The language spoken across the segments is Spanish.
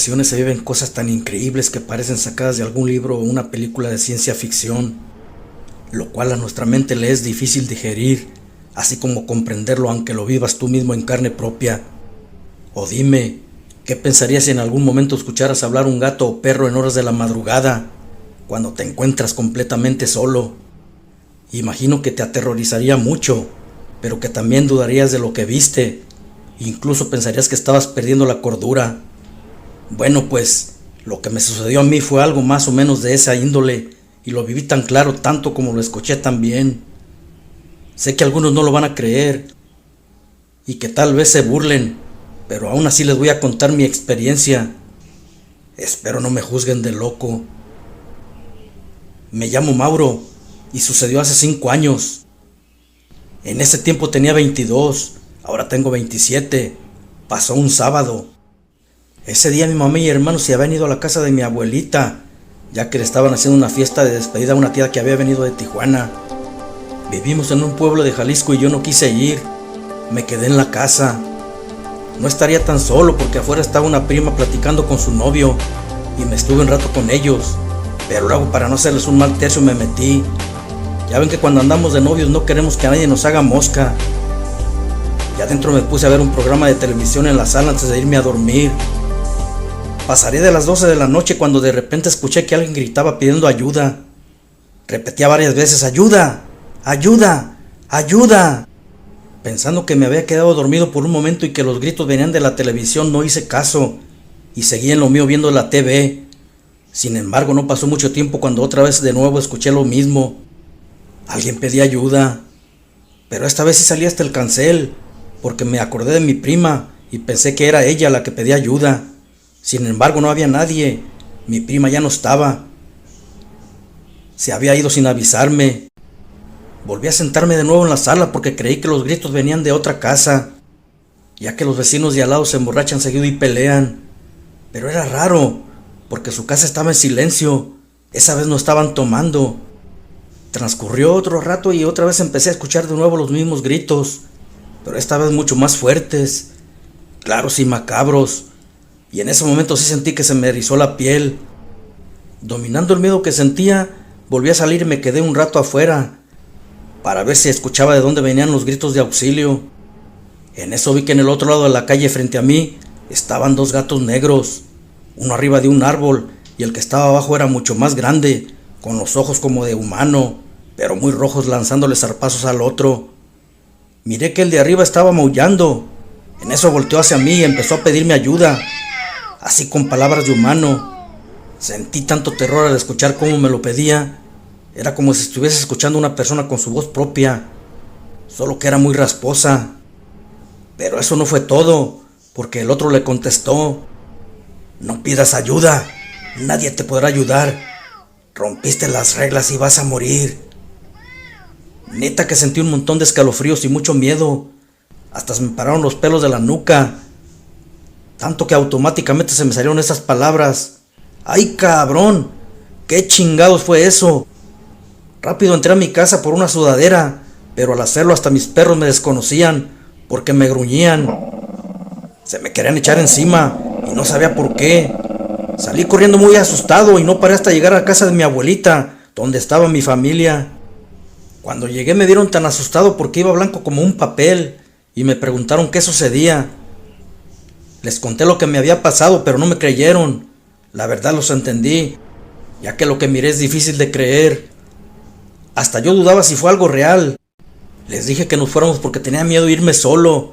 ocasiones se viven cosas tan increíbles que parecen sacadas de algún libro o una película de ciencia ficción, lo cual a nuestra mente le es difícil digerir, así como comprenderlo aunque lo vivas tú mismo en carne propia. O dime, ¿qué pensarías si en algún momento escucharas hablar un gato o perro en horas de la madrugada, cuando te encuentras completamente solo? Imagino que te aterrorizaría mucho, pero que también dudarías de lo que viste. Incluso pensarías que estabas perdiendo la cordura. Bueno, pues, lo que me sucedió a mí fue algo más o menos de esa índole, y lo viví tan claro tanto como lo escuché también. Sé que algunos no lo van a creer, y que tal vez se burlen, pero aún así les voy a contar mi experiencia. Espero no me juzguen de loco. Me llamo Mauro, y sucedió hace 5 años. En ese tiempo tenía 22, ahora tengo 27. Pasó un sábado. Ese día mi mamá y hermanos se habían ido a la casa de mi abuelita, ya que le estaban haciendo una fiesta de despedida a una tía que había venido de Tijuana. Vivimos en un pueblo de Jalisco y yo no quise ir. Me quedé en la casa. No estaría tan solo porque afuera estaba una prima platicando con su novio y me estuve un rato con ellos, pero luego para no hacerles un mal tercio me metí. Ya ven que cuando andamos de novios no queremos que a nadie nos haga mosca. Ya adentro me puse a ver un programa de televisión en la sala antes de irme a dormir. Pasaría de las 12 de la noche cuando de repente escuché que alguien gritaba pidiendo ayuda. Repetía varias veces: ¡ayuda! ¡Ayuda! ¡Ayuda! Pensando que me había quedado dormido por un momento y que los gritos venían de la televisión, no hice caso y seguí en lo mío viendo la TV. Sin embargo, no pasó mucho tiempo cuando otra vez de nuevo escuché lo mismo. Alguien pedía ayuda, pero esta vez sí salí hasta el cancel, porque me acordé de mi prima y pensé que era ella la que pedía ayuda. Sin embargo, no había nadie. Mi prima ya no estaba. Se había ido sin avisarme. Volví a sentarme de nuevo en la sala porque creí que los gritos venían de otra casa, ya que los vecinos de al lado se emborrachan seguido y pelean. Pero era raro, porque su casa estaba en silencio. Esa vez no estaban tomando. Transcurrió otro rato y otra vez empecé a escuchar de nuevo los mismos gritos, pero esta vez mucho más fuertes, claros y macabros. Y en ese momento sí sentí que se me erizó la piel. Dominando el miedo que sentía, volví a salir y me quedé un rato afuera para ver si escuchaba de dónde venían los gritos de auxilio. En eso vi que en el otro lado de la calle frente a mí estaban 2 gatos negros, uno arriba de un árbol y el que estaba abajo era mucho más grande, con los ojos como de humano, pero muy rojos, lanzándole zarpazos al otro. Miré que el de arriba estaba maullando. En eso volteó hacia mí y empezó a pedirme ayuda, así con palabras de humano. Sentí tanto terror al escuchar cómo me lo pedía. Era como si estuviese escuchando a una persona con su voz propia, solo que era muy rasposa. Pero eso no fue todo, porque el otro le contestó: no pidas ayuda, nadie te podrá ayudar. Rompiste las reglas y vas a morir. Neta que sentí un montón de escalofríos y mucho miedo. Hasta se me pararon los pelos de la nuca. Tanto que automáticamente se me salieron esas palabras: ¡ay, cabrón! ¿Qué chingados fue eso? Rápido entré a mi casa por una sudadera, pero al hacerlo hasta mis perros me desconocían porque me gruñían. Se me querían echar encima y no sabía por qué. Salí corriendo muy asustado y no paré hasta llegar a casa de mi abuelita, donde estaba mi familia. Cuando llegué me vieron tan asustado porque iba blanco como un papel y me preguntaron qué sucedía. Les conté lo que me había pasado, pero no me creyeron. La verdad los entendí, ya que lo que miré es difícil de creer. Hasta yo dudaba si fue algo real. Les dije que nos fuéramos porque tenía miedo de irme solo.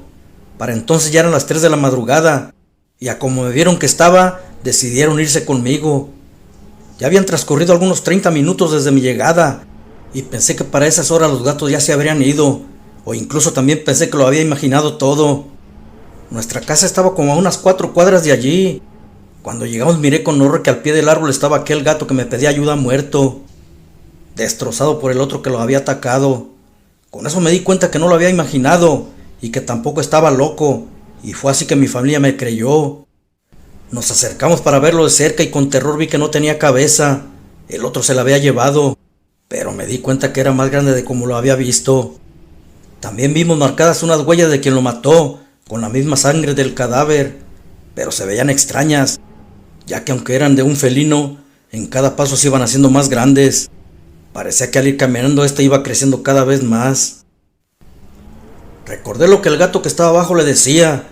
Para entonces ya eran las 3 de la madrugada, y a como me vieron que estaba, decidieron irse conmigo. Ya habían transcurrido algunos 30 minutos desde mi llegada, y pensé que para esas horas los gatos ya se habrían ido, o incluso también pensé que lo había imaginado todo. Nuestra casa estaba como a unas 4 cuadras de allí. Cuando llegamos miré con horror que al pie del árbol estaba aquel gato que me pedía ayuda muerto, destrozado por el otro que lo había atacado. Con eso me di cuenta que no lo había imaginado y que tampoco estaba loco, y fue así que mi familia me creyó. Nos acercamos para verlo de cerca y con terror vi que no tenía cabeza. El otro se la había llevado, pero me di cuenta que era más grande de como lo había visto. También vimos marcadas unas huellas de quien lo mató, con la misma sangre del cadáver, pero se veían extrañas. ya que aunque eran de un felino, en cada paso se iban haciendo más grandes. Parecía que al ir caminando iba creciendo cada vez más. Recordé lo que el gato que estaba abajo le decía,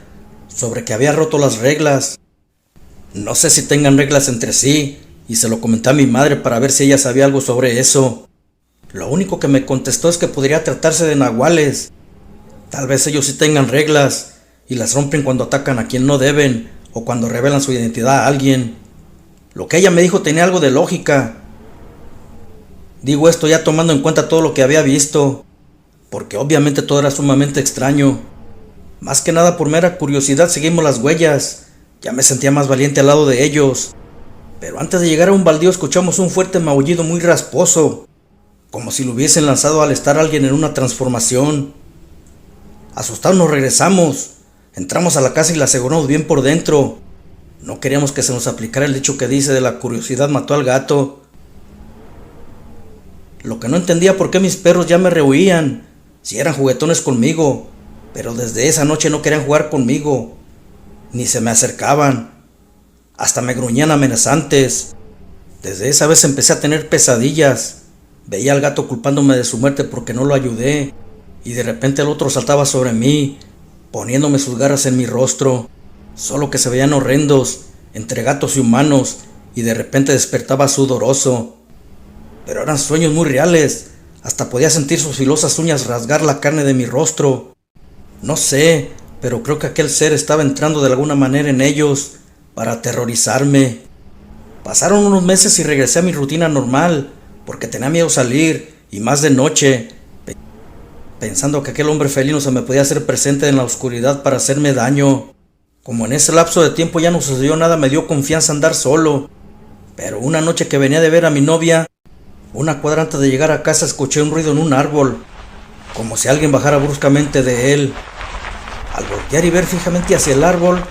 sobre que había roto las reglas. No sé si tengan reglas entre sí, y se lo comenté a mi madre para ver si ella sabía algo sobre eso. Lo único que me contestó es que podría tratarse de nahuales. Tal vez ellos sí tengan reglas, y las rompen cuando atacan a quien no deben, o cuando revelan su identidad a alguien. Lo que ella me dijo tenía algo de lógica. Digo esto ya tomando en cuenta todo lo que había visto, porque obviamente todo era sumamente extraño. Más que nada por mera curiosidad seguimos las huellas. Ya me sentía más valiente al lado de ellos. Pero antes de llegar a un baldío escuchamos un fuerte maullido muy rasposo, como si lo hubiesen lanzado al estar alguien en una transformación. Asustados nos regresamos. Entramos a la casa y la aseguramos bien por dentro. No queríamos que se nos aplicara el dicho que dice de la curiosidad mató al gato. Lo que no entendía por qué mis perros ya me rehuían, si eran juguetones conmigo, pero desde esa noche no querían jugar conmigo, ni se me acercaban, hasta me gruñían amenazantes. Desde esa vez empecé a tener pesadillas, veía al gato culpándome de su muerte porque no lo ayudé, y de repente el otro saltaba sobre mí, poniéndome sus garras en mi rostro, solo que se veían horrendos, entre gatos y humanos, y de repente despertaba sudoroso. Pero eran sueños muy reales, hasta podía sentir sus filosas uñas rasgar la carne de mi rostro. No sé, pero creo que aquel ser estaba entrando de alguna manera en ellos, para aterrorizarme. Pasaron unos meses y regresé a mi rutina normal, porque tenía miedo salir, y más de noche, pensando que aquel hombre felino se me podía hacer presente en la oscuridad para hacerme daño. Como en ese lapso de tiempo ya no sucedió nada, me dio confianza andar solo. Pero una noche que venía de ver a mi novia, una cuadra antes de llegar a casa escuché un ruido en un árbol, como si alguien bajara bruscamente de él. Al voltear y ver fijamente hacia el árbol,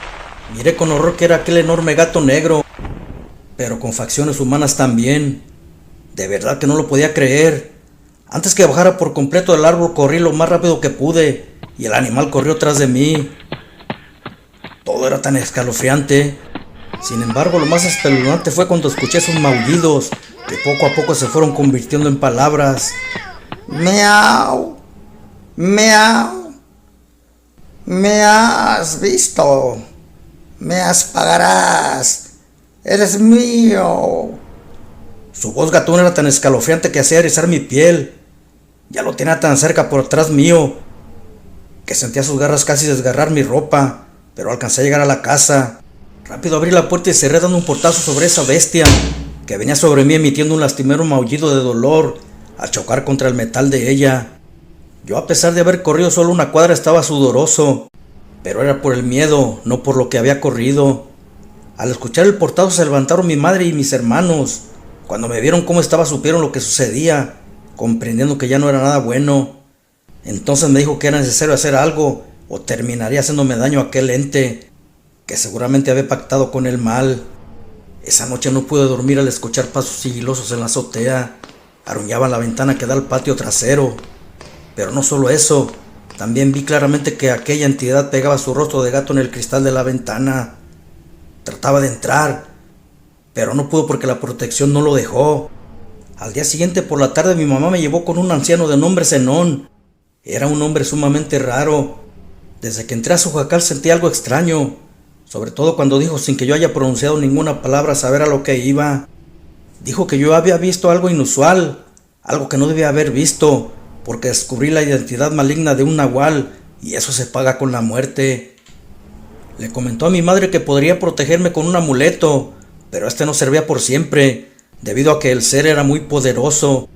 miré con horror que era aquel enorme gato negro, pero con facciones humanas también. De verdad que no lo podía creer. Antes que bajara por completo del árbol, corrí lo más rápido que pude, y el animal corrió tras de mí. Todo era tan escalofriante. Sin embargo, lo más espeluznante fue cuando escuché sus maullidos, que poco a poco se fueron convirtiendo en palabras. Miau, miau, me has visto, me pagarás, eres mío. Su voz gatuna era tan escalofriante que hacía erizar mi piel. Ya lo tenía tan cerca por atrás mío, que sentía sus garras casi desgarrar mi ropa, pero alcancé a llegar a la casa. Rápido abrí la puerta y cerré dando un portazo sobre esa bestia, que venía sobre mí emitiendo un lastimero maullido de dolor al chocar contra el metal de ella. Yo, a pesar de haber corrido solo una cuadra, estaba sudoroso, pero era por el miedo, no por lo que había corrido. Al escuchar el portazo se levantaron mi madre y mis hermanos. Cuando me vieron cómo estaba, supieron lo que sucedía, comprendiendo que ya no era nada bueno. Entonces me dijo que era necesario hacer algo, o terminaría haciéndome daño a aquel ente, que seguramente había pactado con el mal. Esa noche no pude dormir al escuchar pasos sigilosos en la azotea. Aruñaban la ventana que da al patio trasero. Pero no solo eso, también vi claramente que aquella entidad pegaba su rostro de gato en el cristal de la ventana. Trataba de entrar, pero no pudo porque la protección no lo dejó. Al día siguiente por la tarde mi mamá me llevó con un anciano de nombre Zenón. Era un hombre sumamente raro. Desde que entré a su jacal sentí algo extraño, sobre todo cuando dijo, sin que yo haya pronunciado ninguna palabra, saber a lo que iba. Dijo que yo había visto algo inusual, algo que no debía haber visto, porque descubrí la identidad maligna de un nahual, y eso se paga con la muerte. Le comentó a mi madre que podría protegerme con un amuleto, pero este no servía por siempre, debido a que el ser era muy poderoso,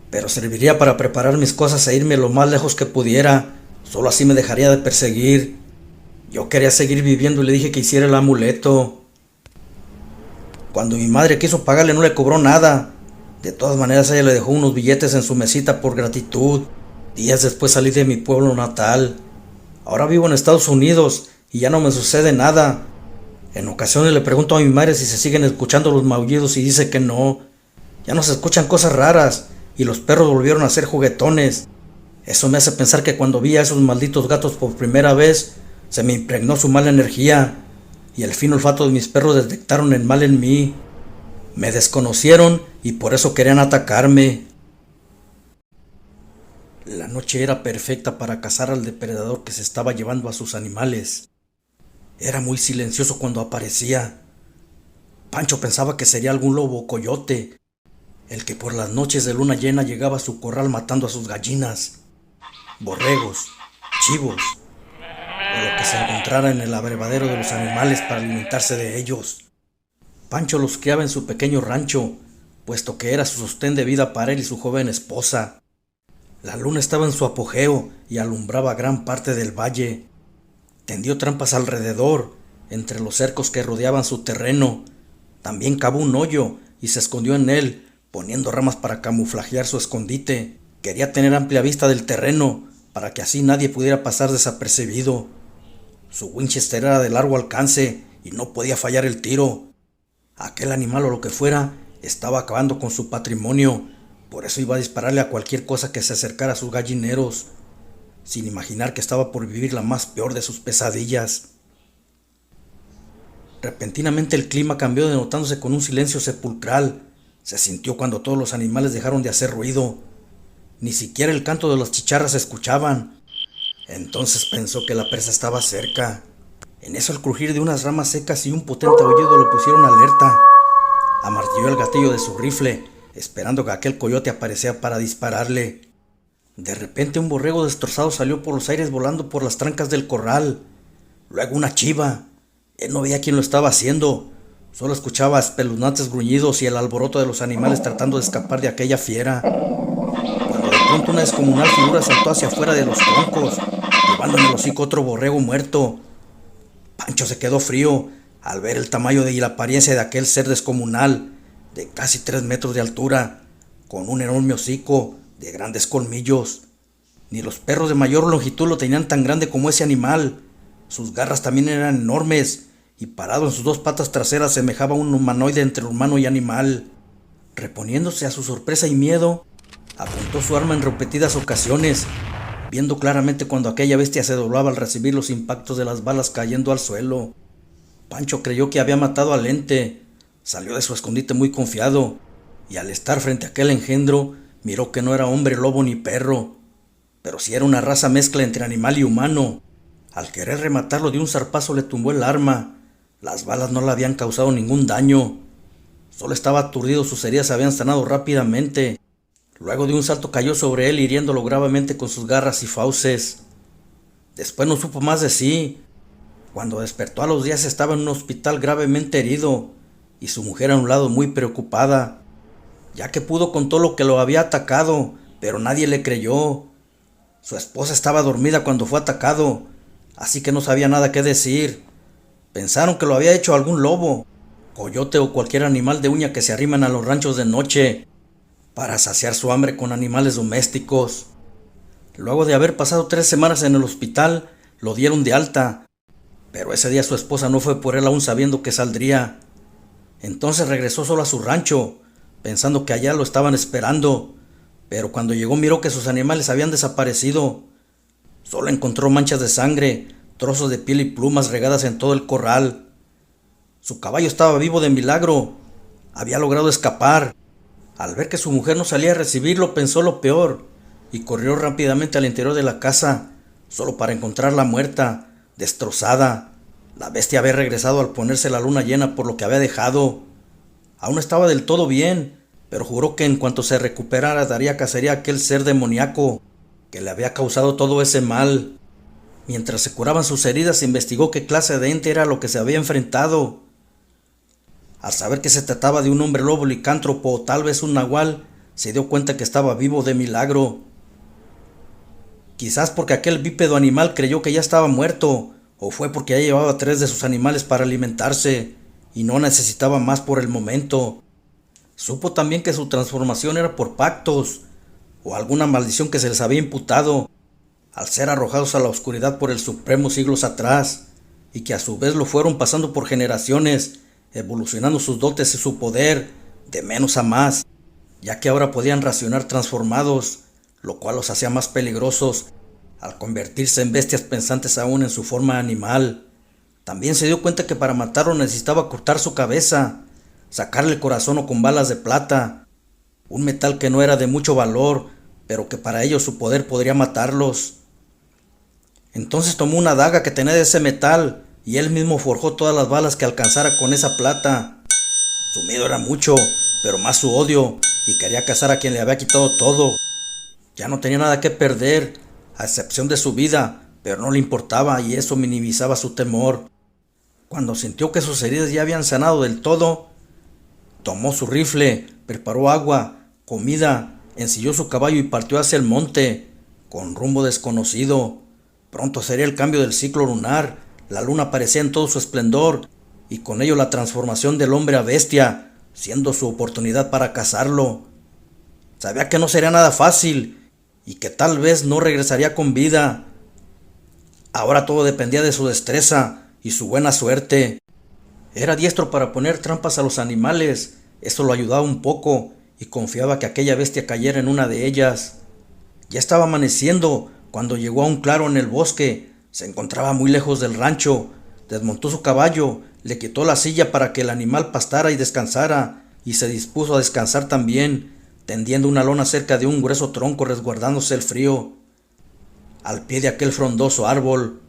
pero serviría para preparar mis cosas e irme lo más lejos que pudiera. Solo así me dejaría de perseguir. Yo quería seguir viviendo y le dije que hiciera el amuleto. Cuando mi madre quiso pagarle no le cobró nada. De todas maneras ella le dejó unos billetes en su mesita por gratitud. Días después salí de mi pueblo natal. Ahora vivo en Estados Unidos y ya no me sucede nada. En ocasiones le pregunto a mi madre si se siguen escuchando los maullidos y dice que no. Ya no se escuchan cosas raras y los perros volvieron a ser juguetones. Eso me hace pensar que cuando vi a esos malditos gatos por primera vez, se me impregnó su mala energía. y el fino olfato de mis perros detectaron el mal en mí. Me desconocieron y por eso querían atacarme. La noche era perfecta para cazar al depredador que se estaba llevando a sus animales. Era muy silencioso cuando aparecía. Pancho pensaba que sería algún lobo o coyote, el que por las noches de luna llena llegaba a su corral matando a sus gallinas, borregos, chivos, o lo que se encontrara en el abrevadero de los animales para alimentarse de ellos. Pancho los criaba en su pequeño rancho, puesto que era su sostén de vida para él y su joven esposa. La luna estaba en su apogeo y alumbraba gran parte del valle. Tendió trampas alrededor, entre los cercos que rodeaban su terreno. También cavó un hoyo y se escondió en él, poniendo ramas para camuflajear su escondite. Quería tener amplia vista del terreno, para que así nadie pudiera pasar desapercibido. Su Winchester era de largo alcance y no podía fallar el tiro. Aquel animal o lo que fuera estaba acabando con su patrimonio, por eso iba a dispararle a cualquier cosa que se acercara a sus gallineros, sin imaginar que estaba por vivir la más peor de sus pesadillas. Repentinamente el clima cambió, denotándose con un silencio sepulcral. Se sintió cuando todos los animales dejaron de hacer ruido. Ni siquiera el canto de las chicharras se escuchaban. Entonces pensó que la presa estaba cerca. En eso el crujir de unas ramas secas y un potente aullido lo pusieron alerta. Amartilló el gatillo de su rifle, esperando que aquel coyote apareciera para dispararle. De repente un borrego destrozado salió por los aires volando por las trancas del corral. Luego una chiva. Él no veía quién lo estaba haciendo. Solo escuchaba espeluznantes gruñidos y el alboroto de los animales tratando de escapar de aquella fiera. Cuando de pronto una descomunal figura saltó hacia afuera de los troncos, llevando en el hocico otro borrego muerto. Pancho se quedó frío al ver el tamaño y la apariencia de aquel ser descomunal, de casi 3 metros de altura, con un enorme hocico de grandes colmillos. Ni los perros de mayor longitud lo tenían tan grande como ese animal. Sus garras también eran enormes, y parado en sus 2 patas traseras semejaba un humanoide entre humano y animal. Reponiéndose a su sorpresa y miedo, apuntó su arma en repetidas ocasiones, viendo claramente cuando aquella bestia se doblaba al recibir los impactos de las balas cayendo al suelo. Pancho creyó que había matado al ente. Salió de su escondite muy confiado, y al estar frente a aquel engendro, miró que no era hombre, lobo ni perro, pero sí era una raza mezcla entre animal y humano. Al querer rematarlo de un zarpazo le tumbó el arma. Las balas no le habían causado ningún daño. Solo estaba aturdido, sus heridas se habían sanado rápidamente. Luego de un salto cayó sobre él, hiriéndolo gravemente con sus garras y fauces. Después no supo más de sí. Cuando despertó a los días estaba en un hospital gravemente herido, y su mujer a un lado muy preocupada, ya que pudo con todo lo que lo había atacado, pero nadie le creyó. Su esposa estaba dormida cuando fue atacado, así que no sabía nada que decir. Pensaron que lo había hecho algún lobo, coyote o cualquier animal de uña que se arriman a los ranchos de noche para saciar su hambre con animales domésticos. Luego de haber pasado 3 semanas en el hospital, lo dieron de alta, pero ese día su esposa no fue por él aún sabiendo que saldría. Entonces regresó solo a su rancho, pensando que allá lo estaban esperando, pero cuando llegó miró que sus animales habían desaparecido. Solo encontró manchas de sangre, trozos de piel y plumas regadas en todo el corral. Su caballo estaba vivo de milagro. Había logrado escapar. Al ver que su mujer no salía a recibirlo, pensó lo peor y corrió rápidamente al interior de la casa, solo para encontrarla muerta, destrozada. La bestia había regresado al ponerse la luna llena por lo que había dejado. Aún no estaba del todo bien, pero juró que en cuanto se recuperara daría cacería a aquel ser demoníaco que le había causado todo ese mal. Mientras se curaban sus heridas, investigó qué clase de ente era lo que se había enfrentado. Al saber que se trataba de un hombre lobo licántropo o tal vez un nahual, se dio cuenta que estaba vivo de milagro. Quizás porque aquel bípedo animal creyó que ya estaba muerto, o fue porque ya llevaba 3 de sus animales para alimentarse y no necesitaba más por el momento. Supo también que su transformación era por pactos o alguna maldición que se les había imputado al ser arrojados a la oscuridad por el Supremo siglos atrás, y que a su vez lo fueron pasando por generaciones, evolucionando sus dotes y su poder de menos a más, ya que ahora podían racionar transformados, lo cual los hacía más peligrosos al convertirse en bestias pensantes aún en su forma animal. También se dio cuenta que para matarlo necesitaba cortar su cabeza, sacarle el corazón o con balas de plata, un metal que no era de mucho valor, pero que para ellos su poder podría matarlos. Entonces tomó una daga que tenía de ese metal y él mismo forjó todas las balas que alcanzara con esa plata. Su miedo era mucho, pero más su odio, y quería cazar a quien le había quitado todo. Ya no tenía nada que perder, a excepción de su vida, pero no le importaba y eso minimizaba su temor. Cuando sintió que sus heridas ya habían sanado del todo, tomó su rifle, preparó agua, comida, ensilló su caballo y partió hacia el monte, con rumbo desconocido. Pronto sería el cambio del ciclo lunar, la luna aparecía en todo su esplendor, y con ello la transformación del hombre a bestia, siendo su oportunidad para cazarlo. Sabía que no sería nada fácil, y que tal vez no regresaría con vida. Ahora todo dependía de su destreza y su buena suerte. Era diestro para poner trampas a los animales, eso lo ayudaba un poco, y confiaba que aquella bestia cayera en una de ellas. Ya estaba amaneciendo cuando llegó a un claro en el bosque. Se encontraba muy lejos del rancho. Desmontó su caballo, le quitó la silla para que el animal pastara y descansara, y se dispuso a descansar también, tendiendo una lona cerca de un grueso tronco resguardándose el frío. Al pie de aquel frondoso árbol,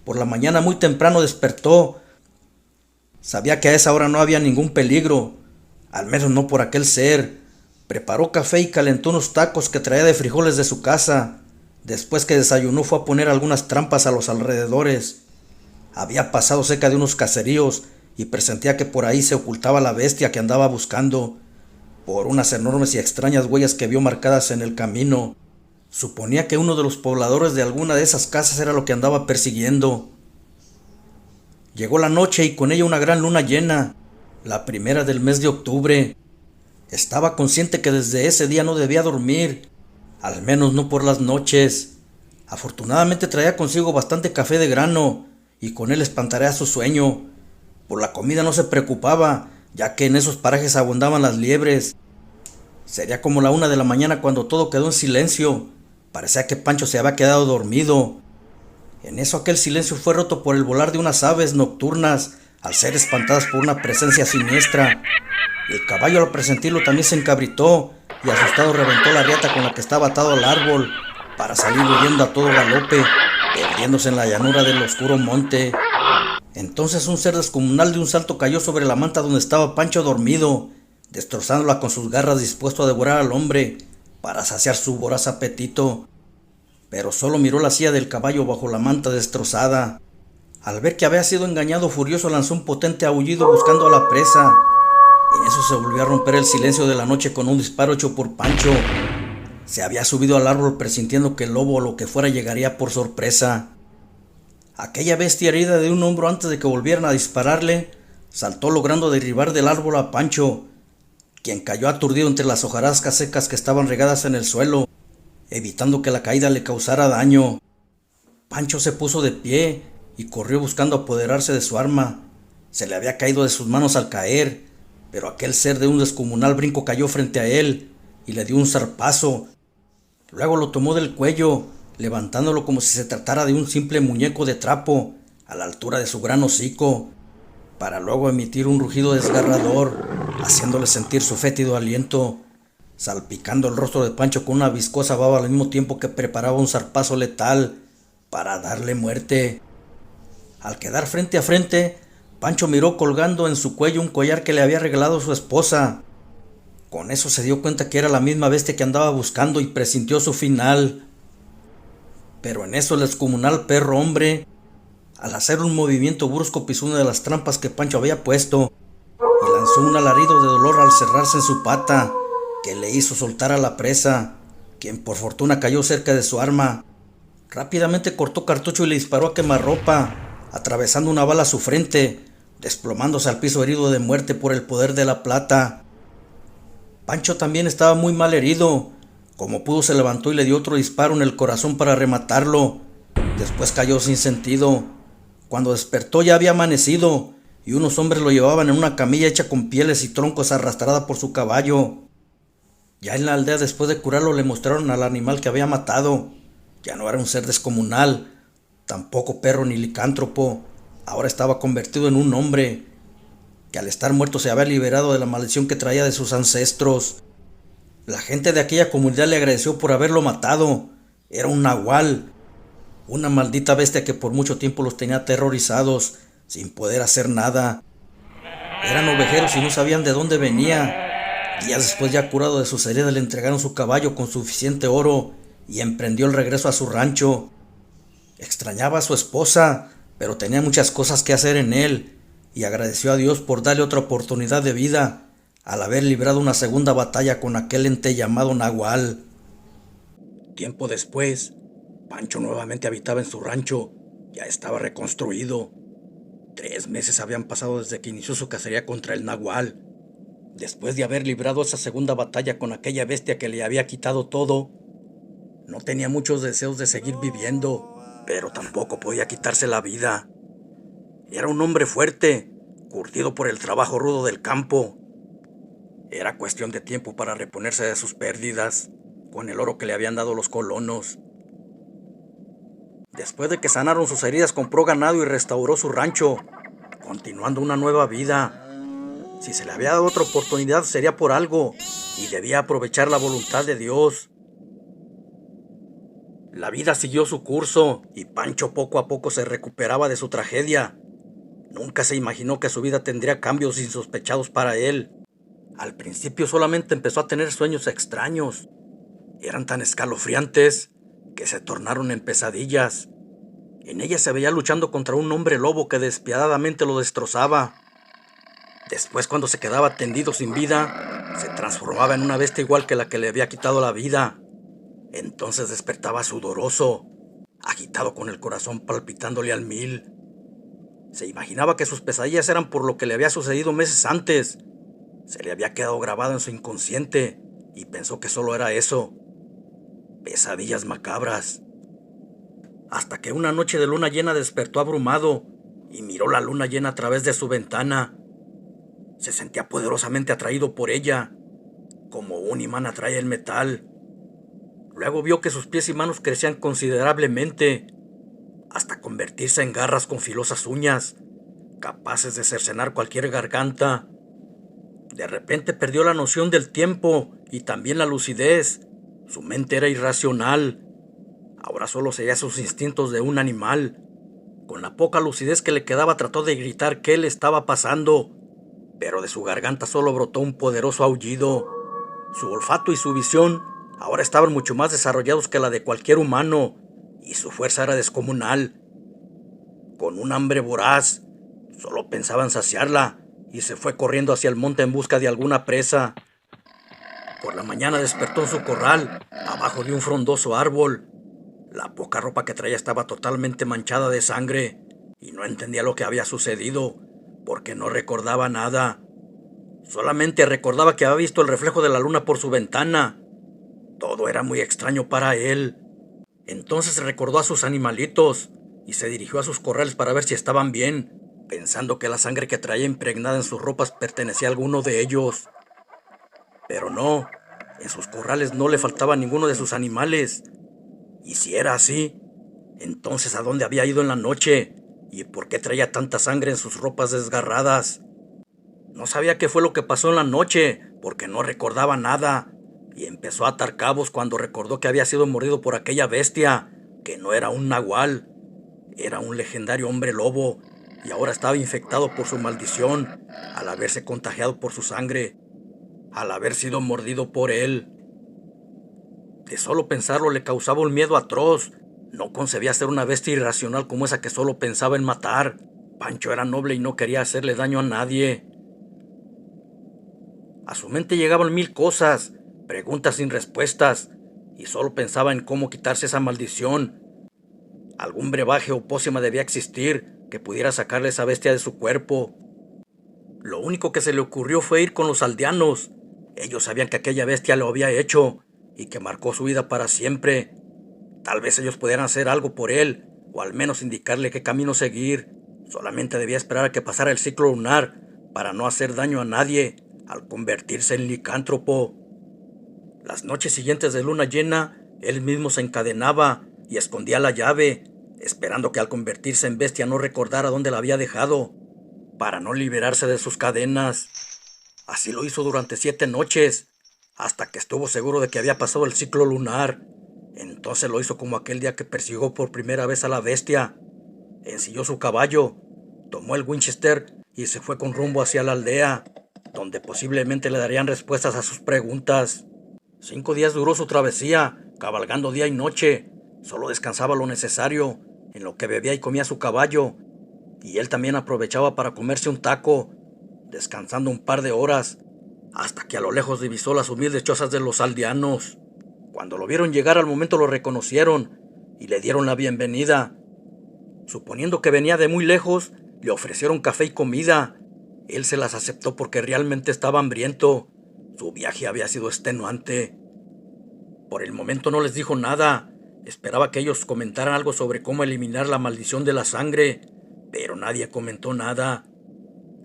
por la mañana muy temprano despertó. Sabía que a esa hora no había ningún peligro, al menos no por aquel ser. Preparó café y calentó unos tacos que traía de frijoles de su casa. Después que desayunó fue a poner algunas trampas a los alrededores. Había pasado cerca de unos caseríos y presentía que por ahí se ocultaba la bestia que andaba buscando, por unas enormes y extrañas huellas que vio marcadas en el camino. Suponía que uno de los pobladores de alguna de esas casas era lo que andaba persiguiendo. Llegó la noche y con ella una gran luna llena, la primera del mes de octubre. Estaba consciente que desde ese día no debía dormir, al menos no por las noches. Afortunadamente traía consigo bastante café de grano, y con él espantaría su sueño. Por la comida no se preocupaba, ya que en esos parajes abundaban las liebres. Sería como la 1 de la mañana cuando todo quedó en silencio. Parecía que Pancho se había quedado dormido. En eso aquel silencio fue roto por el volar de unas aves nocturnas, al ser espantadas por una presencia siniestra. El caballo al presentirlo también se encabritó, y asustado reventó la riata con la que estaba atado al árbol, para salir huyendo a todo galope, perdiéndose en la llanura del oscuro monte. Entonces un ser descomunal de un salto cayó sobre la manta donde estaba Pancho dormido, destrozándola con sus garras, dispuesto a devorar al hombre, para saciar su voraz apetito. Pero solo miró la silla del caballo bajo la manta destrozada. Al ver que había sido engañado, furioso lanzó un potente aullido buscando a la presa. En eso se volvió a romper el silencio de la noche con un disparo hecho por Pancho. Se había subido al árbol presintiendo que el lobo o lo que fuera llegaría por sorpresa. Aquella bestia, herida de un hombro antes de que volvieran a dispararle, saltó logrando derribar del árbol a Pancho, quien cayó aturdido entre las hojarascas secas que estaban regadas en el suelo, evitando que la caída le causara daño. Pancho se puso de pie y corrió buscando apoderarse de su arma. Se le había caído de sus manos al caer, pero aquel ser de un descomunal brinco cayó frente a él y le dio un zarpazo. Luego lo tomó del cuello, levantándolo como si se tratara de un simple muñeco de trapo, a la altura de su gran hocico, para luego emitir un rugido desgarrador, haciéndole sentir su fétido aliento, salpicando el rostro de Pancho con una viscosa baba al mismo tiempo que preparaba un zarpazo letal para darle muerte. Al quedar frente a frente, Pancho miró colgando en su cuello un collar que le había regalado su esposa. Con eso se dio cuenta que era la misma bestia que andaba buscando y presintió su final. Pero en eso el descomunal perro hombre, al hacer un movimiento brusco, pisó una de las trampas que Pancho había puesto y lanzó un alarido de dolor al cerrarse en su pata, que le hizo soltar a la presa, quien por fortuna cayó cerca de su arma. Rápidamente cortó cartucho y le disparó a quemarropa, atravesando una bala a su frente, desplomándose al piso herido de muerte por el poder de la plata. Pancho también estaba muy mal herido. Como pudo se levantó y le dio otro disparo en el corazón para rematarlo. Después cayó sin sentido. Cuando despertó ya había amanecido, y unos hombres lo llevaban en una camilla hecha con pieles y troncos arrastrada por su caballo. Ya en la aldea, después de curarlo, le mostraron al animal que había matado. Ya no era un ser descomunal, tampoco perro ni licántropo. ahora estaba convertido en un hombre, que al estar muerto se había liberado de la maldición que traía de sus ancestros. La gente de aquella comunidad le agradeció por haberlo matado. Era un nahual, una maldita bestia que por mucho tiempo los tenía aterrorizados, sin poder hacer nada. Eran ovejeros y no sabían de dónde venía. Días después, ya curado de sus heridas, le entregaron su caballo con suficiente oro y emprendió el regreso a su rancho. Extrañaba a su esposa, pero tenía muchas cosas que hacer en él, y agradeció a Dios por darle otra oportunidad de vida, al haber librado una segunda batalla con aquel ente llamado Nahual. Tiempo después, Pancho nuevamente habitaba en su rancho. Ya estaba reconstruido. 3 meses habían pasado desde que inició su cacería contra el Nahual. Después de haber librado esa segunda batalla con aquella bestia que le había quitado todo, no tenía muchos deseos de seguir viviendo, pero tampoco podía quitarse la vida. Era un hombre fuerte, curtido por el trabajo rudo del campo. Era cuestión de tiempo para reponerse de sus pérdidas, con el oro que le habían dado los colonos. Después de que sanaron sus heridas, compró ganado y restauró su rancho, continuando una nueva vida. Si se le había dado otra oportunidad sería por algo, y debía aprovechar la voluntad de Dios. La vida siguió su curso, y Pancho poco a poco se recuperaba de su tragedia. Nunca se imaginó que su vida tendría cambios insospechados para él. Al principio solamente empezó a tener sueños extraños. Eran tan escalofriantes que se tornaron en pesadillas. En ellas se veía luchando contra un hombre lobo que despiadadamente lo destrozaba. Después, cuando se quedaba tendido sin vida, se transformaba en una bestia igual que la que le había quitado la vida. Entonces despertaba sudoroso, agitado, con el corazón palpitándole al 1000. Se imaginaba que sus pesadillas eran por lo que le había sucedido meses antes. Se le había quedado grabado en su inconsciente y pensó que solo era eso. Pesadillas macabras. Hasta que una noche de luna llena despertó abrumado y miró la luna llena a través de su ventana. Se sentía poderosamente atraído por ella, como un imán atrae el metal. Luego vio que sus pies y manos crecían considerablemente, hasta convertirse en garras con filosas uñas, capaces de cercenar cualquier garganta. De repente perdió la noción del tiempo y también la lucidez. Su mente era irracional. Ahora solo seguía sus instintos de un animal. Con la poca lucidez que le quedaba trató de gritar qué le estaba pasando, pero de su garganta solo brotó un poderoso aullido. Su olfato y su visión ahora estaban mucho más desarrollados que la de cualquier humano, y su fuerza era descomunal. Con un hambre voraz, solo pensaba en saciarla, y se fue corriendo hacia el monte en busca de alguna presa. Por la mañana despertó en su corral, abajo de un frondoso árbol. La poca ropa que traía estaba totalmente manchada de sangre, y no entendía lo que había sucedido, porque no recordaba nada. Solamente recordaba que había visto el reflejo de la luna por su ventana. Todo era muy extraño para él. Entonces recordó a sus animalitos y se dirigió a sus corrales para ver si estaban bien, pensando que la sangre que traía impregnada en sus ropas pertenecía a alguno de ellos. Pero no, en sus corrales no le faltaba ninguno de sus animales. Y si era así, entonces ¿a dónde había ido en la noche? ¿Y por qué traía tanta sangre en sus ropas desgarradas? No sabía qué fue lo que pasó en la noche, porque no recordaba nada, y empezó a atar cabos cuando recordó que había sido mordido por aquella bestia, que no era un nahual, era un legendario hombre lobo, y ahora estaba infectado por su maldición, al haberse contagiado por su sangre, al haber sido mordido por él. De solo pensarlo le causaba un miedo atroz. No concebía ser una bestia irracional como esa que solo pensaba en matar. Pancho era noble y no quería hacerle daño a nadie. A su mente llegaban 1000 cosas, preguntas sin respuestas, y solo pensaba en cómo quitarse esa maldición. Algún brebaje o pócima debía existir que pudiera sacarle esa bestia de su cuerpo. Lo único que se le ocurrió fue ir con los aldeanos. Ellos sabían que aquella bestia lo había hecho y que marcó su vida para siempre. Tal vez ellos pudieran hacer algo por él, o al menos indicarle qué camino seguir. Solamente debía esperar a que pasara el ciclo lunar para no hacer daño a nadie al convertirse en licántropo. Las noches siguientes de luna llena, él mismo se encadenaba y escondía la llave, esperando que al convertirse en bestia no recordara dónde la había dejado, para no liberarse de sus cadenas. Así lo hizo durante 7 noches, hasta que estuvo seguro de que había pasado el ciclo lunar. Entonces lo hizo como aquel día que persiguió por primera vez a la bestia. Ensilló su caballo, tomó el Winchester y se fue con rumbo hacia la aldea, donde posiblemente le darían respuestas a sus preguntas. 5 días duró su travesía, cabalgando día y noche. Solo descansaba lo necesario, en lo que bebía y comía su caballo, y él también aprovechaba para comerse un taco, descansando un par de horas, hasta que a lo lejos divisó las humildes chozas de los aldeanos. Cuando lo vieron llegar, al momento lo reconocieron y le dieron la bienvenida. Suponiendo que venía de muy lejos, le ofrecieron café y comida. Él se las aceptó porque realmente estaba hambriento. Su viaje había sido extenuante. Por el momento no les dijo nada. Esperaba que ellos comentaran algo sobre cómo eliminar la maldición de la sangre, pero nadie comentó nada.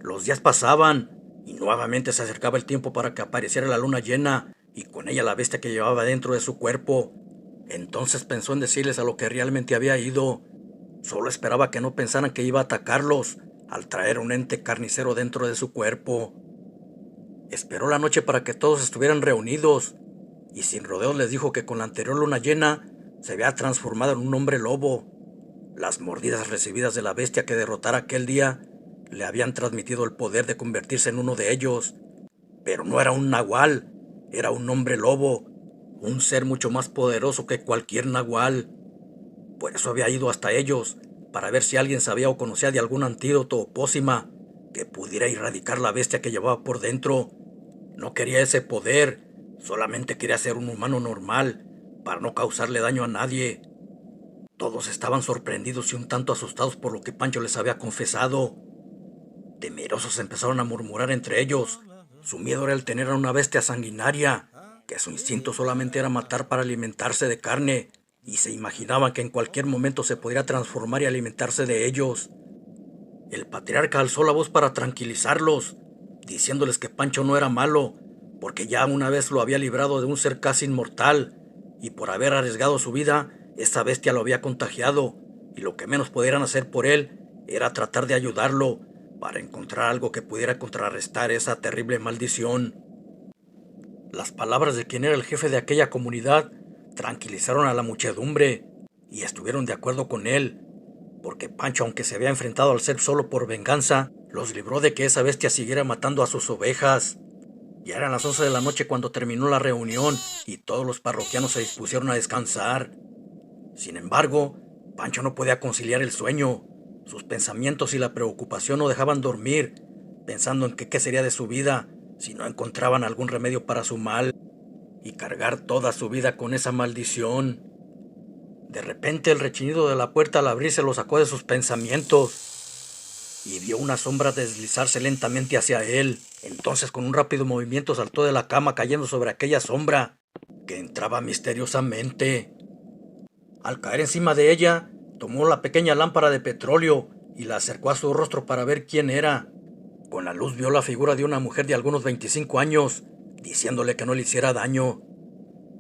Los días pasaban y nuevamente se acercaba el tiempo para que apareciera la luna llena y con ella la bestia que llevaba dentro de su cuerpo. Entonces pensó en decirles a lo que realmente había ido. Solo esperaba que no pensaran que iba a atacarlos al traer un ente carnicero dentro de su cuerpo. Esperó la noche para que todos estuvieran reunidos y sin rodeos les dijo que con la anterior luna llena se había transformado en un hombre lobo. Las mordidas recibidas de la bestia que derrotara aquel día le habían transmitido el poder de convertirse en uno de ellos. Pero no era un nahual, era un hombre lobo, un ser mucho más poderoso que cualquier nahual. Por eso había ido hasta ellos, para ver si alguien sabía o conocía de algún antídoto o pócima que pudiera erradicar la bestia que llevaba por dentro. No quería ese poder, solamente quería ser un humano normal, para no causarle daño a nadie. Todos estaban sorprendidos y un tanto asustados por lo que Pancho les había confesado. Temerosos empezaron a murmurar entre ellos. Su miedo era el tener a una bestia sanguinaria, que su instinto solamente era matar para alimentarse de carne, y se imaginaban que en cualquier momento se podría transformar y alimentarse de ellos. El patriarca alzó la voz para tranquilizarlos, diciéndoles que Pancho no era malo, porque ya una vez lo había librado de un ser casi inmortal, y por haber arriesgado su vida, esa bestia lo había contagiado, y lo que menos pudieran hacer por él era tratar de ayudarlo para encontrar algo que pudiera contrarrestar esa terrible maldición. Las palabras de quien era el jefe de aquella comunidad tranquilizaron a la muchedumbre y estuvieron de acuerdo con él, porque Pancho, aunque se había enfrentado al ser solo por venganza, los libró de que esa bestia siguiera matando a sus ovejas. Ya eran las 11 de la noche cuando terminó la reunión y todos los parroquianos se dispusieron a descansar. Sin embargo, Pancho no podía conciliar el sueño. Sus pensamientos y la preocupación no dejaban dormir, pensando en que qué sería de su vida si no encontraban algún remedio para su mal, y cargar toda su vida con esa maldición. De repente el rechinido de la puerta al abrirse lo sacó de sus pensamientos, y vio una sombra deslizarse lentamente hacia él. Entonces con un rápido movimiento saltó de la cama cayendo sobre aquella sombra, que entraba misteriosamente. Al caer encima de ella, tomó la pequeña lámpara de petróleo y la acercó a su rostro para ver quién era. Con la luz vio la figura de una mujer de algunos 25 años, diciéndole que no le hiciera daño.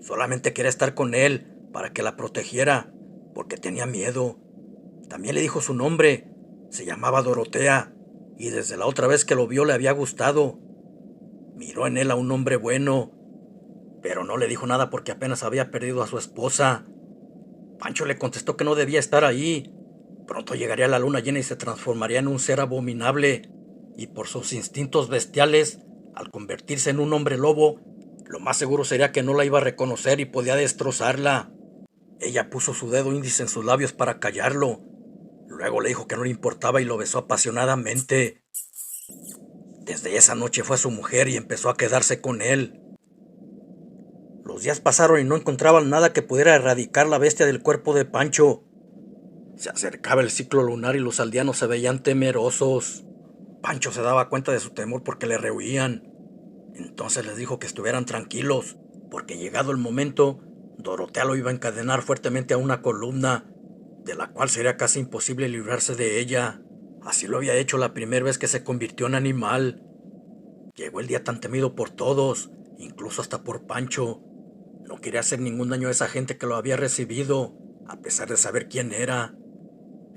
Solamente quería estar con él para que la protegiera, porque tenía miedo. También le dijo su nombre. Se llamaba Dorotea, y desde la otra vez que lo vio le había gustado. Miró en él a un hombre bueno, pero no le dijo nada porque apenas había perdido a su esposa. Pancho le contestó que no debía estar ahí. Pronto llegaría la luna llena y se transformaría en un ser abominable, y por sus instintos bestiales, al convertirse en un hombre lobo, lo más seguro sería que no la iba a reconocer y podía destrozarla. Ella puso su dedo índice en sus labios para callarlo. Luego le dijo que no le importaba y lo besó apasionadamente. Desde esa noche fue su mujer y empezó a quedarse con él. Los días pasaron y no encontraban nada que pudiera erradicar la bestia del cuerpo de Pancho. Se acercaba el ciclo lunar y los aldeanos se veían temerosos. Pancho se daba cuenta de su temor porque le rehuían. Entonces les dijo que estuvieran tranquilos, porque llegado el momento, Dorotea lo iba a encadenar fuertemente a una columna, de la cual sería casi imposible librarse de ella. Así lo había hecho la primera vez que se convirtió en animal. Llegó el día tan temido por todos, incluso hasta por Pancho. No quería hacer ningún daño a esa gente que lo había recibido, a pesar de saber quién era.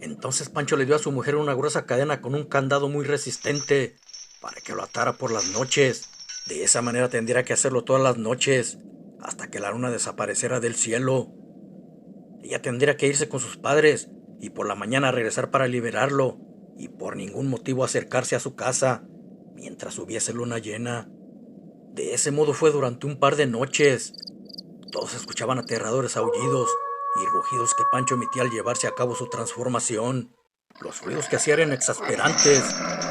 Entonces Pancho le dio a su mujer una gruesa cadena con un candado muy resistente para que lo atara por las noches. De esa manera tendría que hacerlo todas las noches, hasta que la luna desapareciera del cielo. Ella tendría que irse con sus padres y por la mañana regresar para liberarlo, y por ningún motivo acercarse a su casa mientras hubiese luna llena. De ese modo fue durante un par de noches. Todos escuchaban aterradores aullidos y rugidos que Pancho emitía al llevarse a cabo su transformación. Los ruidos que hacía eran exasperantes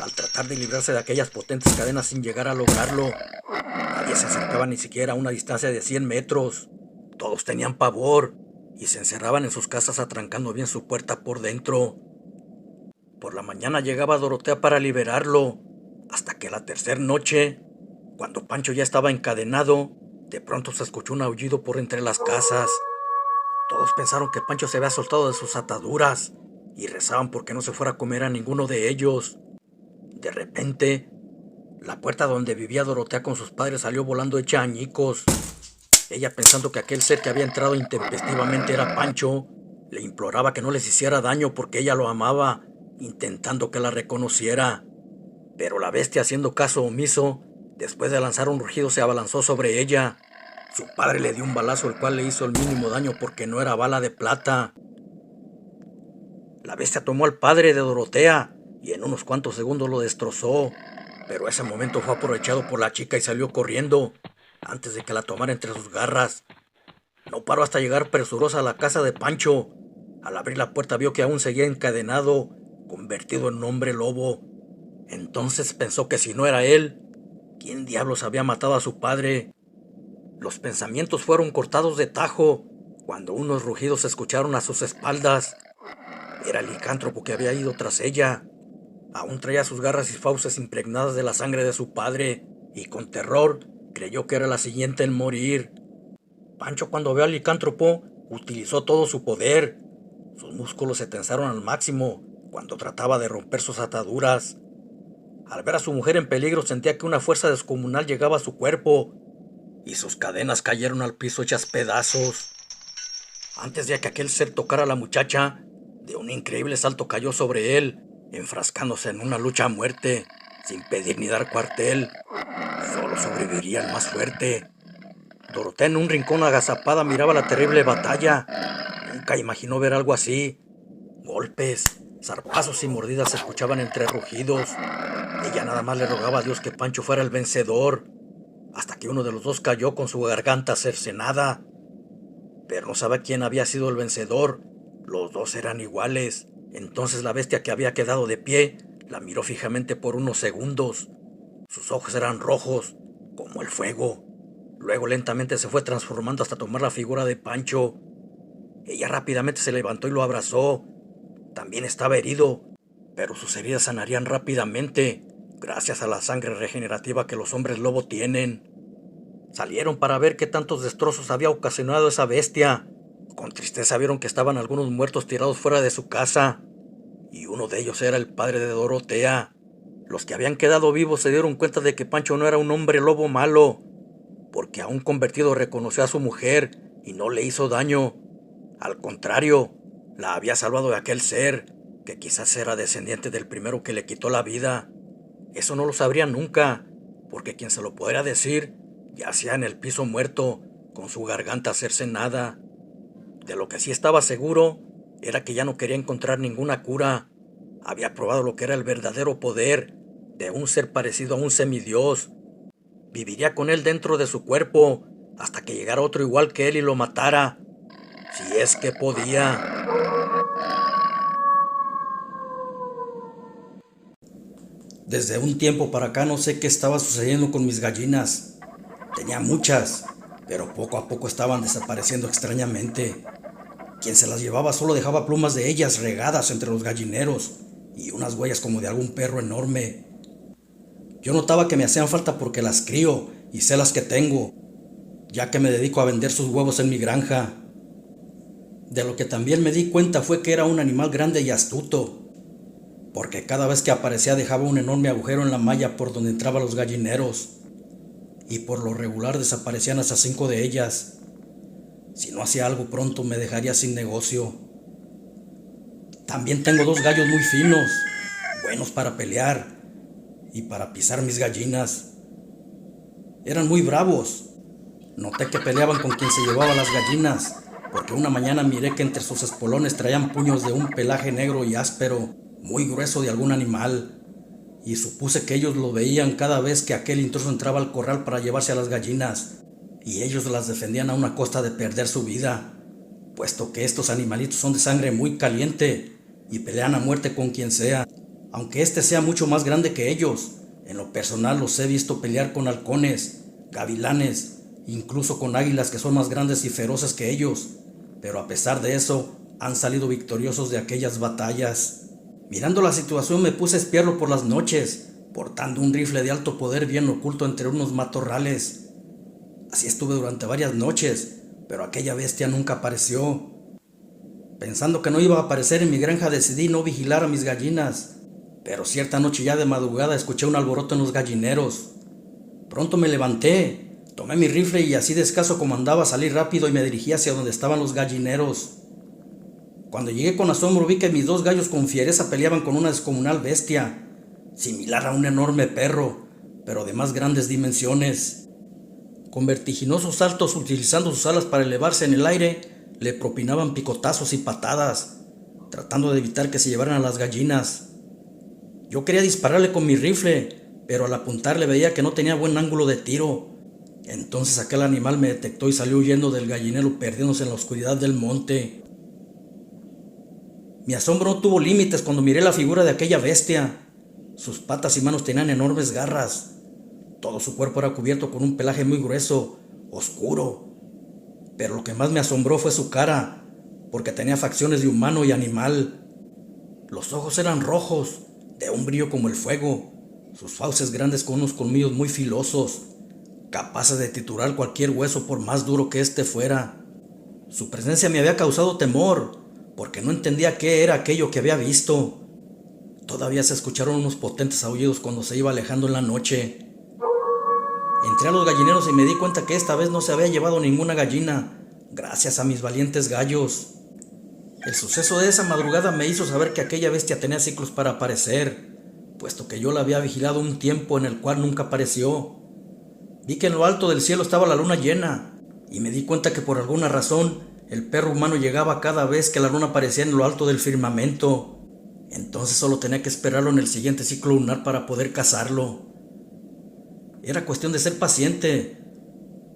al tratar de librarse de aquellas potentes cadenas sin llegar a lograrlo. Nadie se acercaba ni siquiera a una distancia de 100 metros. Todos tenían pavor y se encerraban en sus casas atrancando bien su puerta por dentro. Por la mañana llegaba Dorotea para liberarlo, hasta que la tercera noche, cuando Pancho ya estaba encadenado, de pronto se escuchó un aullido por entre las casas. Todos pensaron que Pancho se había soltado de sus ataduras y rezaban porque no se fuera a comer a ninguno de ellos. De repente, la puerta donde vivía Dorotea con sus padres salió volando hecha añicos. Ella, pensando que aquel ser que había entrado intempestivamente era Pancho, le imploraba que no les hiciera daño porque ella lo amaba, intentando que la reconociera. Pero la bestia, haciendo caso omiso, después de lanzar un rugido, se abalanzó sobre ella. Su padre le dio un balazo, el cual le hizo el mínimo daño porque no era bala de plata. La bestia tomó al padre de Dorotea y en unos cuantos segundos lo destrozó, pero ese momento fue aprovechado por la chica y salió corriendo antes de que la tomara entre sus garras. No paró hasta llegar presurosa a la casa de Pancho. Al abrir la puerta vio que aún seguía encadenado, convertido en un hombre lobo. Entonces pensó que si no era él, ¿quién diablos había matado a su padre? Los pensamientos fueron cortados de tajo cuando unos rugidos se escucharon a sus espaldas. Era el licántropo que había ido tras ella. Aún traía sus garras y fauces impregnadas de la sangre de su padre, y con terror creyó que era la siguiente en morir. Pancho, cuando vio al licántropo, utilizó todo su poder. Sus músculos se tensaron al máximo cuando trataba de romper sus ataduras. Al ver a su mujer en peligro, sentía que una fuerza descomunal llegaba a su cuerpo, y sus cadenas cayeron al piso hechas pedazos. Antes de que aquel ser tocara a la muchacha, de un increíble salto cayó sobre él, enfrascándose en una lucha a muerte, sin pedir ni dar cuartel. Solo sobreviviría el más fuerte. Dorotea, en un rincón agazapada, miraba la terrible batalla. Nunca imaginó ver algo así. Golpes, zarpazos y mordidas se escuchaban entre rugidos. Ella nada más le rogaba a Dios que Pancho fuera el vencedor, hasta que uno de los dos cayó con su garganta cercenada. Pero no sabía quién había sido el vencedor. Los dos eran iguales. Entonces la bestia, que había quedado de pie, la miró fijamente por unos segundos. Sus ojos eran rojos, como el fuego. Luego lentamente se fue transformando hasta tomar la figura de Pancho. Ella rápidamente se levantó y lo abrazó. También estaba herido, pero sus heridas sanarían rápidamente, gracias a la sangre regenerativa que los hombres lobo tienen. Salieron para ver qué tantos destrozos había ocasionado esa bestia. Con tristeza vieron que estaban algunos muertos tirados fuera de su casa, y uno de ellos era el padre de Dorotea. Los que habían quedado vivos se dieron cuenta de que Pancho no era un hombre lobo malo, porque aún convertido reconoció a su mujer y no le hizo daño. Al contrario, la había salvado de aquel ser, que quizás era descendiente del primero que le quitó la vida. Eso no lo sabría nunca, porque quien se lo pudiera decir yacía en el piso muerto, con su garganta cercenada. De lo que sí estaba seguro era que ya no quería encontrar ninguna cura. Había probado lo que era el verdadero poder de un ser parecido a un semidios. Viviría con él dentro de su cuerpo hasta que llegara otro igual que él y lo matara, si es que podía. Desde un tiempo para acá no sé qué estaba sucediendo con mis gallinas. Tenía muchas, pero poco a poco estaban desapareciendo extrañamente. Quien se las llevaba solo dejaba plumas de ellas regadas entre los gallineros y unas huellas como de algún perro enorme. Yo notaba que me hacían falta porque las crío y sé las que tengo, ya que me dedico a vender sus huevos en mi granja. De lo que también me di cuenta fue que era un animal grande y astuto, porque cada vez que aparecía dejaba un enorme agujero en la malla por donde entraban los gallineros, y por lo regular desaparecían hasta 5 de ellas. Si no hacía algo pronto me dejaría sin negocio. También tengo 2 gallos muy finos, buenos para pelear y para pisar mis gallinas. Eran muy bravos. Noté que peleaban con quien se llevaba las gallinas, porque una mañana miré que entre sus espolones traían puños de un pelaje negro y áspero, muy grueso de algún animal, y supuse que ellos lo veían cada vez que aquel intruso entraba al corral para llevarse a las gallinas, y ellos las defendían a una costa de perder su vida, puesto que estos animalitos son de sangre muy caliente y pelean a muerte con quien sea, aunque éste sea mucho más grande que ellos. En lo personal los he visto pelear con halcones, gavilanes, incluso con águilas que son más grandes y feroces que ellos, pero a pesar de eso han salido victoriosos de aquellas batallas. Mirando la situación me puse a espiarlo por las noches, portando un rifle de alto poder bien oculto entre unos matorrales. Así estuve durante varias noches, pero aquella bestia nunca apareció. Pensando que no iba a aparecer en mi granja, decidí no vigilar a mis gallinas, pero cierta noche ya de madrugada escuché un alboroto en los gallineros. Pronto me levanté, tomé mi rifle y así de escaso como andaba salí rápido y me dirigí hacia donde estaban los gallineros. Cuando llegué con asombro vi que mis 2 gallos con fiereza peleaban con una descomunal bestia, similar a un enorme perro, pero de más grandes dimensiones. Con vertiginosos saltos, utilizando sus alas para elevarse en el aire, le propinaban picotazos y patadas, tratando de evitar que se llevaran a las gallinas. Yo quería dispararle con mi rifle, pero al apuntarle veía que no tenía buen ángulo de tiro. Entonces aquel animal me detectó y salió huyendo del gallinero, perdiéndose en la oscuridad del monte. Mi asombro no tuvo límites cuando miré la figura de aquella bestia. Sus patas y manos tenían enormes garras. Todo su cuerpo era cubierto con un pelaje muy grueso, oscuro. Pero lo que más me asombró fue su cara, porque tenía facciones de humano y animal. Los ojos eran rojos, de un brillo como el fuego, sus fauces grandes con unos colmillos muy filosos, capaces de triturar cualquier hueso por más duro que éste fuera. Su presencia me había causado temor, porque no entendía qué era aquello que había visto. Todavía se escucharon unos potentes aullidos cuando se iba alejando en la noche. Entré a los gallineros y me di cuenta que esta vez no se había llevado ninguna gallina, gracias a mis valientes gallos. El suceso de esa madrugada me hizo saber que aquella bestia tenía ciclos para aparecer, puesto que yo la había vigilado un tiempo en el cual nunca apareció. Vi que en lo alto del cielo estaba la luna llena, y me di cuenta que por alguna razón el perro humano llegaba cada vez que la luna aparecía en lo alto del firmamento. Entonces solo tenía que esperarlo en el siguiente ciclo lunar para poder cazarlo. Era cuestión de ser paciente.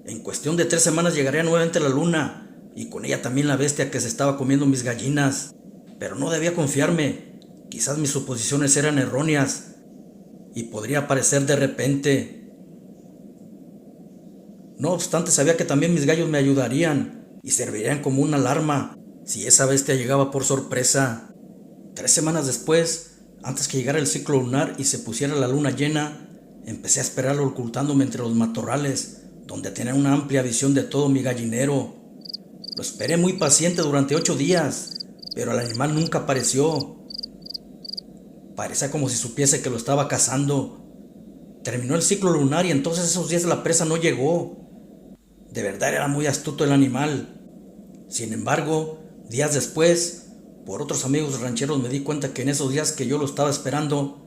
En cuestión de 3 semanas llegaría nuevamente la luna, y con ella también la bestia que se estaba comiendo mis gallinas. Pero no debía confiarme. Quizás mis suposiciones eran erróneas, y podría aparecer de repente. No obstante, sabía que también mis gallos me ayudarían, y servirían como una alarma si esa bestia llegaba por sorpresa. 3 semanas después, antes que llegara el ciclo lunar y se pusiera la luna llena, empecé a esperarlo ocultándome entre los matorrales, donde tenía una amplia visión de todo mi gallinero. Lo esperé muy paciente durante 8 días, pero el animal nunca apareció. Parecía como si supiese que lo estaba cazando. Terminó el ciclo lunar y entonces esos días la presa no llegó. De verdad era muy astuto el animal. Sin embargo, días después, por otros amigos rancheros me di cuenta que en esos días que yo lo estaba esperando,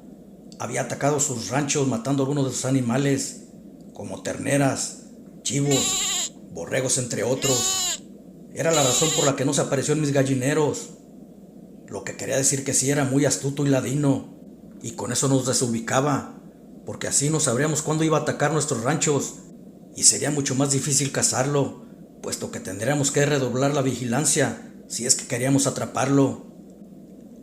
había atacado sus ranchos matando a algunos de sus animales, como terneras, chivos, borregos entre otros. Era la razón por la que no se apareció en mis gallineros, lo que quería decir que sí era muy astuto y ladino, y con eso nos desubicaba, porque así no sabríamos cuándo iba a atacar nuestros ranchos, y sería mucho más difícil cazarlo, puesto que tendríamos que redoblar la vigilancia si es que queríamos atraparlo.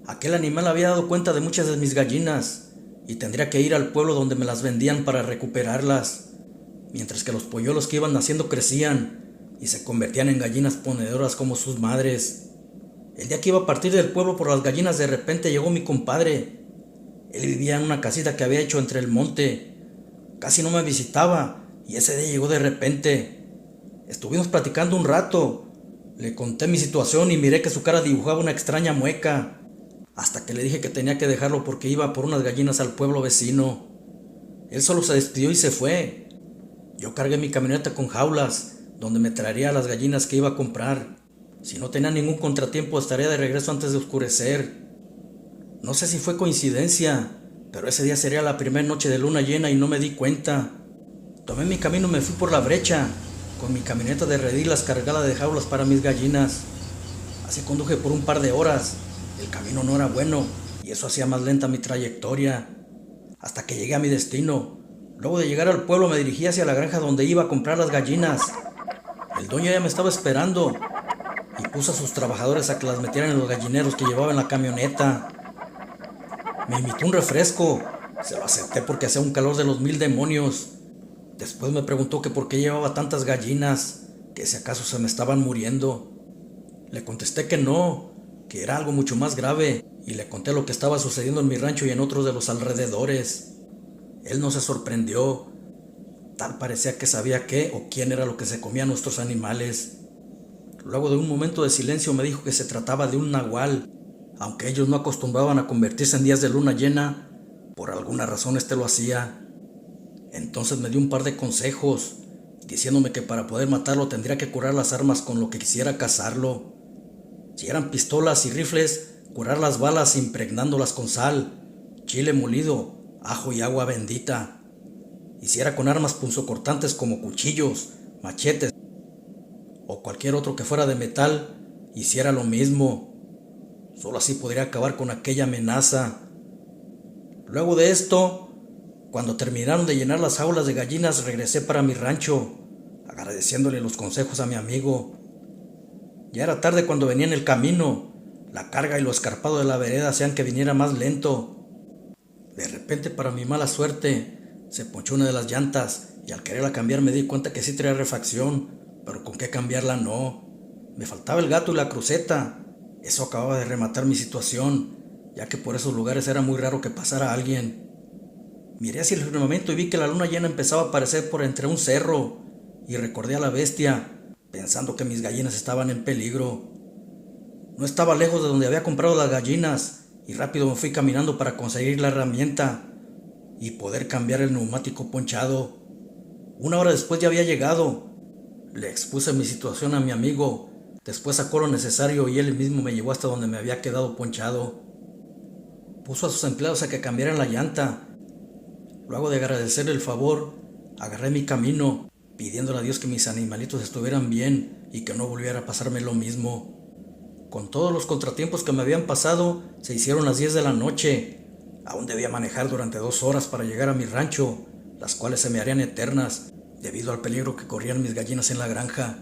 Aquel animal había dado cuenta de muchas de mis gallinas, y tendría que ir al pueblo donde me las vendían para recuperarlas, mientras que los polluelos que iban naciendo crecían y se convertían en gallinas ponedoras como sus madres. El día que iba a partir del pueblo por las gallinas, de repente llegó mi compadre. Él vivía en una casita que había hecho entre el monte. Casi no me visitaba, y ese día llegó de repente. Estuvimos platicando un rato. Le conté mi situación y miré que su cara dibujaba una extraña mueca, hasta que le dije que tenía que dejarlo porque iba por unas gallinas al pueblo vecino. Él solo se despidió y se fue. Yo cargué mi camioneta con jaulas, donde me traería las gallinas que iba a comprar. Si no tenía ningún contratiempo, estaría de regreso antes de oscurecer. No sé si fue coincidencia, pero ese día sería la primera noche de luna llena y no me di cuenta. Tomé mi camino y me fui por la brecha, con mi camioneta de redilas cargada de jaulas para mis gallinas. Así conduje por un par de horas. El camino no era bueno y eso hacía más lenta mi trayectoria. Hasta que llegué a mi destino. Luego de llegar al pueblo me dirigí hacia la granja donde iba a comprar las gallinas. El dueño ya me estaba esperando y puso a sus trabajadores a que las metieran en los gallineros que llevaba en la camioneta. Me invitó un refresco. Se lo acepté porque hacía un calor de los 1000 demonios. Después me preguntó que por qué llevaba tantas gallinas, que si acaso se me estaban muriendo. Le contesté que no, que era algo mucho más grave, y le conté lo que estaba sucediendo en mi rancho y en otros de los alrededores. Él no se sorprendió. Tal parecía que sabía qué o quién era lo que se comía a nuestros animales. Luego de un momento de silencio me dijo que se trataba de un nahual. Aunque ellos no acostumbraban a convertirse en días de luna llena, por alguna razón lo hacía. Entonces me dio un par de consejos, diciéndome que para poder matarlo tendría que curar las armas con lo que quisiera cazarlo. Si eran pistolas y rifles, curar las balas impregnándolas con sal, chile molido, ajo y agua bendita. Y si era con armas punzocortantes como cuchillos, machetes o cualquier otro que fuera de metal, hiciera lo mismo. Solo así podría acabar con aquella amenaza. Luego de esto, cuando terminaron de llenar las jaulas de gallinas, regresé para mi rancho, agradeciéndole los consejos a mi amigo. Ya era tarde cuando venía en el camino. La carga y lo escarpado de la vereda hacían que viniera más lento. De repente, para mi mala suerte, se ponchó una de las llantas y al quererla cambiar me di cuenta que sí traía refacción, pero con qué cambiarla no. Me faltaba el gato y la cruceta. Eso acababa de rematar mi situación, ya que por esos lugares era muy raro que pasara alguien. Miré hacia el firmamento y vi que la luna llena empezaba a aparecer por entre un cerro, y recordé a la bestia, pensando que mis gallinas estaban en peligro. No estaba lejos de donde había comprado las gallinas, y rápido me fui caminando para conseguir la herramienta y poder cambiar el neumático ponchado. Una hora después ya había llegado. Le expuse mi situación a mi amigo, después sacó lo necesario y él mismo me llevó hasta donde me había quedado ponchado. Puso a sus empleados a que cambiaran la llanta. Luego de agradecerle el favor, agarré mi camino, pidiéndole a Dios que mis animalitos estuvieran bien y que no volviera a pasarme lo mismo. Con todos los contratiempos que me habían pasado, se hicieron las 10 de la noche. Aún debía manejar durante 2 horas para llegar a mi rancho, las cuales se me harían eternas, debido al peligro que corrían mis gallinas en la granja.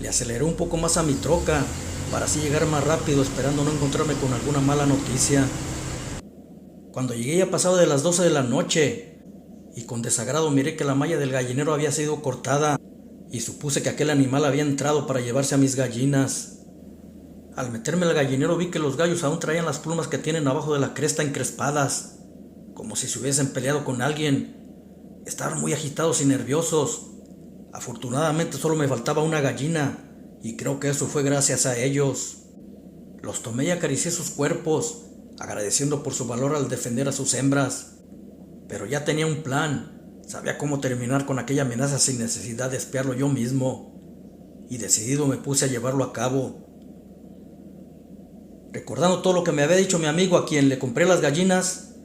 Le aceleré un poco más a mi troca, para así llegar más rápido, esperando no encontrarme con alguna mala noticia. Cuando llegué ya pasado de las 12 de la noche, y con desagrado miré que la malla del gallinero había sido cortada, y supuse que aquel animal había entrado para llevarse a mis gallinas. Al meterme al gallinero vi que los gallos aún traían las plumas que tienen abajo de la cresta encrespadas, como si se hubiesen peleado con alguien. Estaban muy agitados y nerviosos. Afortunadamente solo me faltaba una gallina, y creo que eso fue gracias a ellos. Los tomé y acaricié sus cuerpos, agradeciendo por su valor al defender a sus hembras. Pero ya tenía un plan, sabía cómo terminar con aquella amenaza sin necesidad de espiarlo yo mismo, y decidido me puse a llevarlo a cabo. Recordando todo lo que me había dicho mi amigo a quien le compré las gallinas,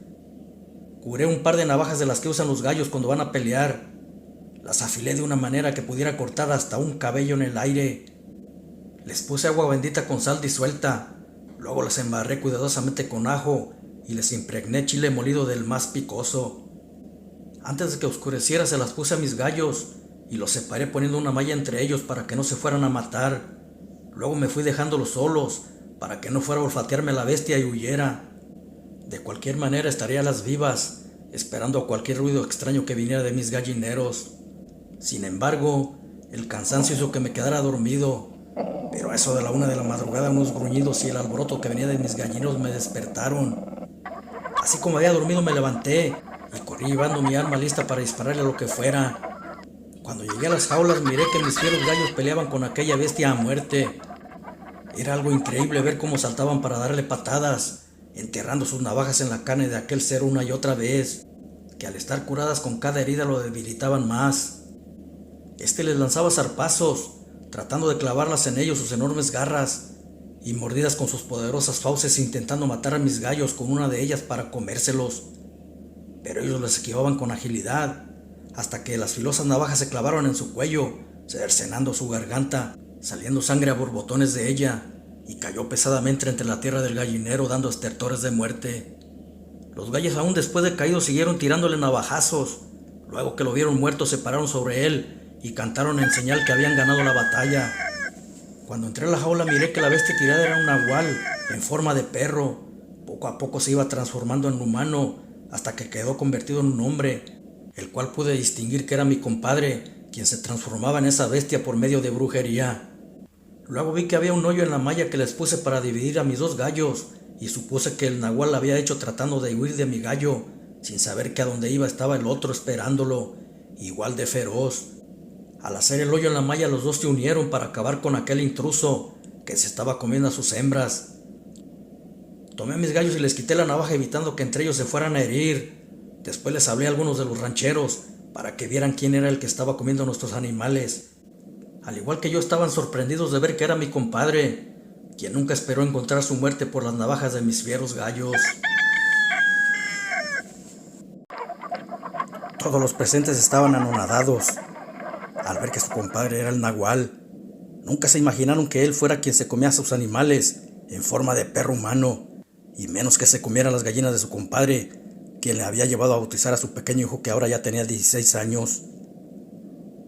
curé un par de navajas de las que usan los gallos cuando van a pelear. Las afilé de una manera que pudiera cortar hasta un cabello en el aire. Les puse agua bendita con sal disuelta. Luego las embarré cuidadosamente con ajo y les impregné chile molido del más picoso. Antes de que oscureciera se las puse a mis gallos y los separé poniendo una malla entre ellos para que no se fueran a matar. Luego me fui dejándolos solos para que no fuera a olfatearme la bestia y huyera. De cualquier manera estaría a las vivas, esperando a cualquier ruido extraño que viniera de mis gallineros. Sin embargo, el cansancio hizo que me quedara dormido, pero a eso de la 1 de la madrugada unos gruñidos y el alboroto que venía de mis gallineros me despertaron. Así como había dormido me levanté y corrí llevando mi arma lista para dispararle a lo que fuera. Cuando llegué a las jaulas miré que mis fieros gallos peleaban con aquella bestia a muerte. Era algo increíble ver cómo saltaban para darle patadas, enterrando sus navajas en la carne de aquel ser una y otra vez, que al estar curadas con cada herida lo debilitaban más. Les lanzaba zarpazos, tratando de clavarlas en ellos sus enormes garras, y mordidas con sus poderosas fauces intentando matar a mis gallos con una de ellas para comérselos. Pero ellos los esquivaban con agilidad, hasta que las filosas navajas se clavaron en su cuello, cercenando su garganta, saliendo sangre a borbotones de ella, y cayó pesadamente entre la tierra del gallinero dando estertores de muerte. Los gallos aún después de caído siguieron tirándole navajazos. Luego que lo vieron muerto se pararon sobre él y cantaron en señal que habían ganado la batalla. Cuando entré a la jaula miré que la bestia tirada era un nahual en forma de perro. Poco a poco se iba transformando en humano hasta que quedó convertido en un hombre, el cual pude distinguir que era mi compadre, quien se transformaba en esa bestia por medio de brujería. Luego vi que había un hoyo en la malla que les puse para dividir a mis dos gallos y supuse que el nahual la había hecho tratando de huir de mi gallo, sin saber que a donde iba estaba el otro esperándolo, igual de feroz. Al hacer el hoyo en la malla los dos se unieron para acabar con aquel intruso que se estaba comiendo a sus hembras. Tomé a mis gallos y les quité la navaja evitando que entre ellos se fueran a herir. Después les hablé a algunos de los rancheros para que vieran quién era el que estaba comiendo nuestros animales. Al igual que yo estaban sorprendidos de ver que era mi compadre, quien nunca esperó encontrar su muerte por las navajas de mis fieros gallos. Todos los presentes estaban anonadados al ver que su compadre era el nahual. Nunca se imaginaron que él fuera quien se comía a sus animales en forma de perro humano, y menos que se comiera las gallinas de su compadre, quien le había llevado a bautizar a su pequeño hijo que ahora ya tenía 16 años.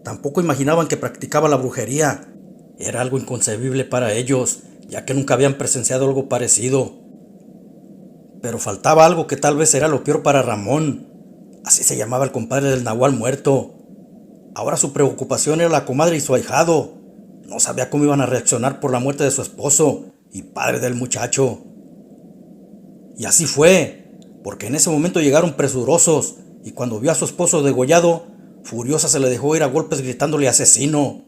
Tampoco imaginaban que practicaba la brujería. Era algo inconcebible para ellos, ya que nunca habían presenciado algo parecido. Pero faltaba algo que tal vez era lo peor para Ramón. Así se llamaba el compadre del nahual muerto. Ahora su preocupación era la comadre y su ahijado. No sabía cómo iban a reaccionar por la muerte de su esposo y padre del muchacho. Y así fue, porque en ese momento llegaron presurosos, y cuando vio a su esposo degollado, furiosa se le dejó ir a golpes gritándole asesino.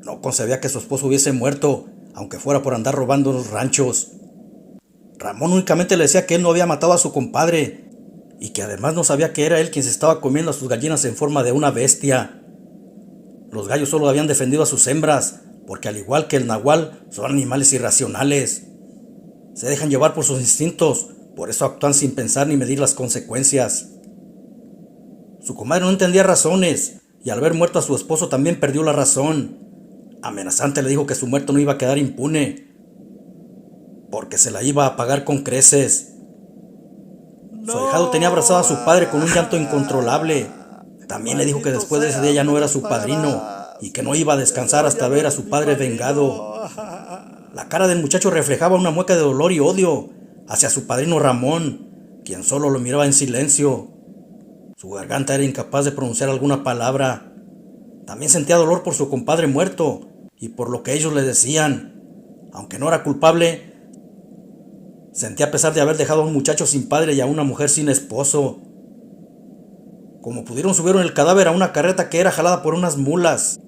No concebía que su esposo hubiese muerto, aunque fuera por andar robando los ranchos. Ramón únicamente le decía que él no había matado a su compadre, y que además no sabía que era él quien se estaba comiendo a sus gallinas en forma de una bestia. Los gallos solo habían defendido a sus hembras, porque al igual que el nahual, son animales irracionales. Se dejan llevar por sus instintos, por eso actúan sin pensar ni medir las consecuencias. Su comadre no entendía razones, y al ver muerto a su esposo también perdió la razón. Amenazante le dijo que su muerto no iba a quedar impune, porque se la iba a pagar con creces. Su ahijado tenía abrazado a su padre con un llanto incontrolable. También le dijo que después de ese día ya no era su padrino, y que no iba a descansar hasta ver a su padre vengado. La cara del muchacho reflejaba una mueca de dolor y odio hacia su padrino Ramón, quien solo lo miraba en silencio. Su garganta era incapaz de pronunciar alguna palabra. También sentía dolor por su compadre muerto y por lo que ellos le decían. Aunque no era culpable, sentía pesar de haber dejado a un muchacho sin padre y a una mujer sin esposo. Como pudieron, subieron el cadáver a una carreta que era jalada por unas mulas,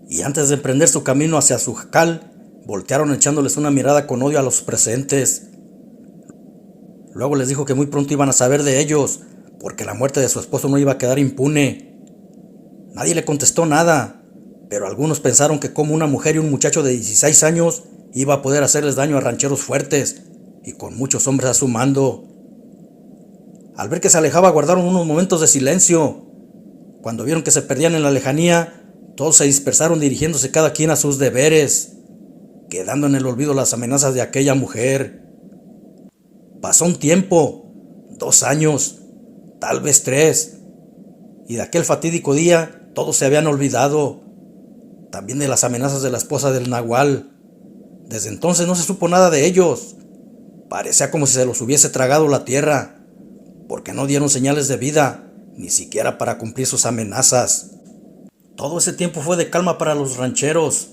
y antes de emprender su camino hacia su jacal, voltearon echándoles una mirada con odio a los presentes. Luego les dijo que muy pronto iban a saber de ellos, porque la muerte de su esposo no iba a quedar impune. Nadie le contestó nada, pero algunos pensaron que como una mujer y un muchacho de 16 años iba a poder hacerles daño a rancheros fuertes y con muchos hombres a su mando. Al ver que se alejaba, guardaron unos momentos de silencio. Cuando vieron que se perdían en la lejanía, todos se dispersaron dirigiéndose cada quien a sus deberes, quedando en el olvido las amenazas de aquella mujer. Pasó un tiempo, 2 años, tal vez 3, y de aquel fatídico día todos se habían olvidado, también de las amenazas de la esposa del nahual. Desde entonces no se supo nada de ellos. Parecía como si se los hubiese tragado la tierra, porque no dieron señales de vida, ni siquiera para cumplir sus amenazas. Todo ese tiempo fue de calma para los rancheros,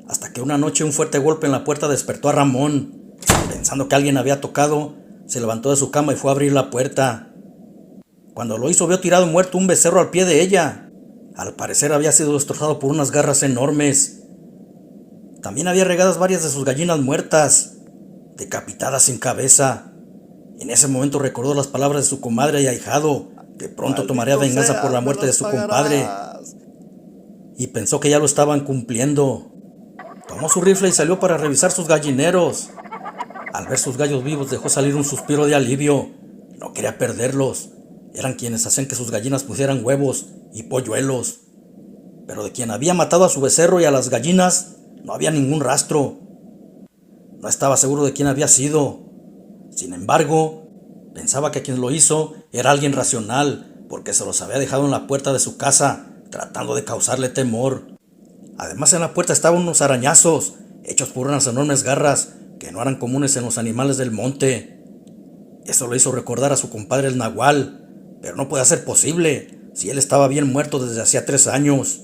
hasta que una noche un fuerte golpe en la puerta despertó a Ramón. Pensando que alguien había tocado, se levantó de su cama y fue a abrir la puerta. Cuando lo hizo, vio tirado muerto un becerro al pie de ella. Al parecer había sido destrozado por unas garras enormes. También había regadas varias de sus gallinas muertas, decapitadas sin cabeza. En ese momento recordó las palabras de su comadre y ahijado, que pronto tomaría venganza por la muerte de su compadre, y pensó que ya lo estaban cumpliendo. Tomó su rifle y salió para revisar sus gallineros. Al ver sus gallos vivos dejó salir un suspiro de alivio. No quería perderlos. Eran quienes hacían que sus gallinas pusieran huevos y polluelos. Pero de quien había matado a su becerro y a las gallinas no había ningún rastro. No estaba seguro de quién había sido. Sin embargo, pensaba que quien lo hizo era alguien racional, porque se los había dejado en la puerta de su casa, tratando de causarle temor. Además, en la puerta estaban unos arañazos, hechos por unas enormes garras que no eran comunes en los animales del monte. Eso lo hizo recordar a su compadre el nahual, pero no podía ser posible, si él estaba bien muerto desde hacía 3 años.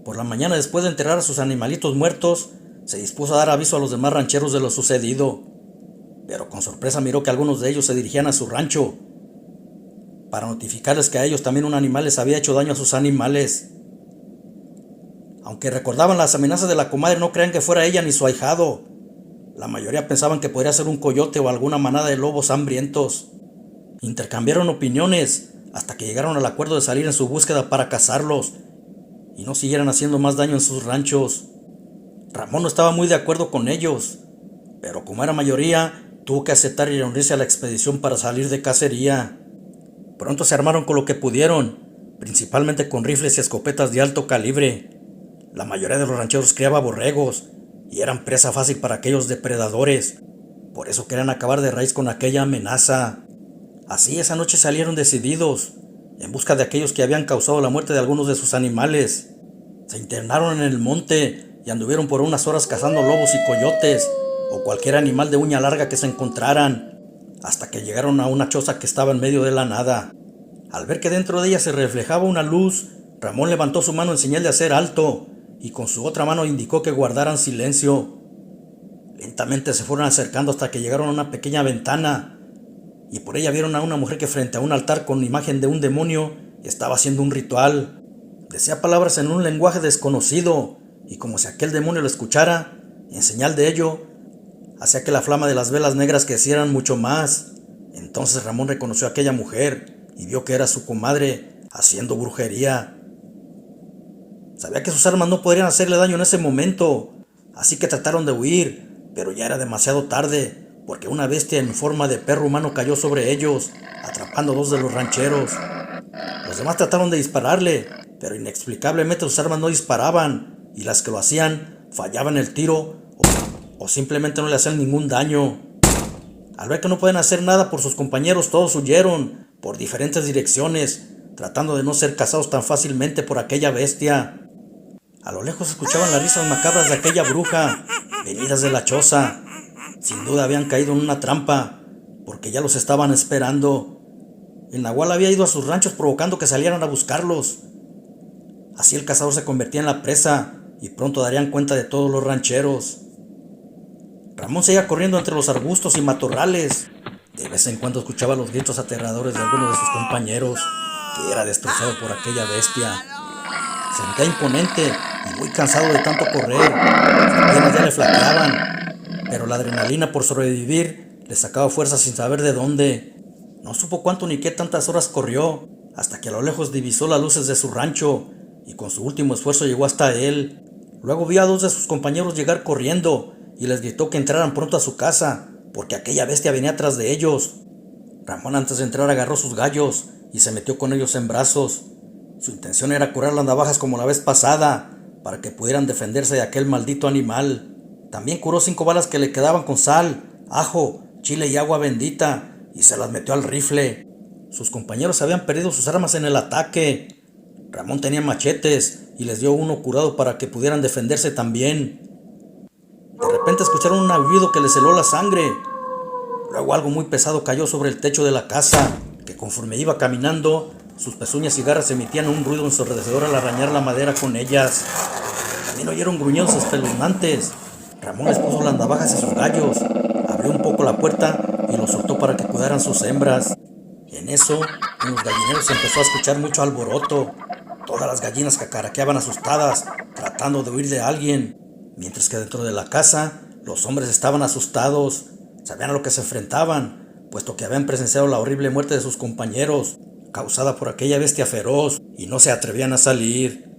Por la mañana, después de enterrar a sus animalitos muertos, se dispuso a dar aviso a los demás rancheros de lo sucedido. Pero con sorpresa miró que algunos de ellos se dirigían a su rancho para notificarles que a ellos también un animal les había hecho daño a sus animales. Aunque recordaban las amenazas de la comadre, no creían que fuera ella ni su ahijado. La mayoría pensaban que podría ser un coyote o alguna manada de lobos hambrientos. Intercambiaron opiniones hasta que llegaron al acuerdo de salir en su búsqueda para cazarlos y no siguieran haciendo más daño en sus ranchos. Ramón no estaba muy de acuerdo con ellos, pero como era mayoría, tuvo que aceptar y unirse a la expedición para salir de cacería. Pronto se armaron con lo que pudieron, principalmente con rifles y escopetas de alto calibre. La mayoría de los rancheros criaba borregos y eran presa fácil para aquellos depredadores. Por eso querían acabar de raíz con aquella amenaza. Así esa noche salieron decididos, en busca de aquellos que habían causado la muerte de algunos de sus animales. Se internaron en el monte y anduvieron por unas horas cazando lobos y coyotes, o cualquier animal de uña larga que se encontraran, hasta que llegaron a una choza que estaba en medio de la nada. Al ver que dentro de ella se reflejaba una luz, Ramón levantó su mano en señal de hacer alto, y con su otra mano indicó que guardaran silencio. Lentamente se fueron acercando hasta que llegaron a una pequeña ventana, y por ella vieron a una mujer que frente a un altar con imagen de un demonio estaba haciendo un ritual. Decía palabras en un lenguaje desconocido, y como si aquel demonio lo escuchara, en señal de ello, hacía que la flama de las velas negras crecieran mucho más. Entonces Ramón reconoció a aquella mujer y vio que era su comadre haciendo brujería. Sabía que sus armas no podrían hacerle daño en ese momento, así que trataron de huir, pero ya era demasiado tarde, porque una bestia en forma de perro humano cayó sobre ellos, atrapando a 2 de los rancheros. Los demás trataron de dispararle, pero inexplicablemente sus armas no disparaban, y las que lo hacían fallaban el tiro o simplemente no le hacían ningún daño. Al ver que no pueden hacer nada por sus compañeros, todos huyeron por diferentes direcciones, tratando de no ser cazados tan fácilmente por aquella bestia. A lo lejos escuchaban las risas macabras de aquella bruja, venidas de la choza. Sin duda habían caído en una trampa, porque ya los estaban esperando. El nahual había ido a sus ranchos provocando que salieran a buscarlos. Así el cazador se convertía en la presa, y pronto darían cuenta de todos los rancheros. Ramón seguía corriendo entre los arbustos y matorrales. De vez en cuando escuchaba los gritos aterradores de algunos de sus compañeros, que era destrozado por aquella bestia. Se sentía imponente y muy cansado de tanto correr. Sus piernas ya le flaqueaban, pero la adrenalina por sobrevivir le sacaba fuerzas sin saber de dónde. No supo cuánto ni qué tantas horas corrió, hasta que a lo lejos divisó las luces de su rancho, y con su último esfuerzo llegó hasta él. Luego vio a 2 de sus compañeros llegar corriendo, y les gritó que entraran pronto a su casa, porque aquella bestia venía tras de ellos. Ramón antes de entrar agarró sus gallos y se metió con ellos en brazos. Su intención era curar las navajas como la vez pasada, para que pudieran defenderse de aquel maldito animal. También curó 5 balas que le quedaban con sal, ajo, chile y agua bendita, y se las metió al rifle. Sus compañeros habían perdido sus armas en el ataque. Ramón tenía machetes y les dio uno curado para que pudieran defenderse también. De repente escucharon un aullido que les heló la sangre. Luego algo muy pesado cayó sobre el techo de la casa, que conforme iba caminando, sus pezuñas y garras emitían un ruido ensordecedor al arañar la madera con ellas. También oyeron gruñidos espeluznantes. Ramón les puso las navajas a sus gallos, abrió un poco la puerta y los soltó para que cuidaran sus hembras. Y en eso, en los gallineros se empezó a escuchar mucho alboroto. Todas las gallinas cacaraqueaban asustadas, tratando de huir de alguien, mientras que dentro de la casa, los hombres estaban asustados. Sabían a lo que se enfrentaban, puesto que habían presenciado la horrible muerte de sus compañeros, causada por aquella bestia feroz, y no se atrevían a salir.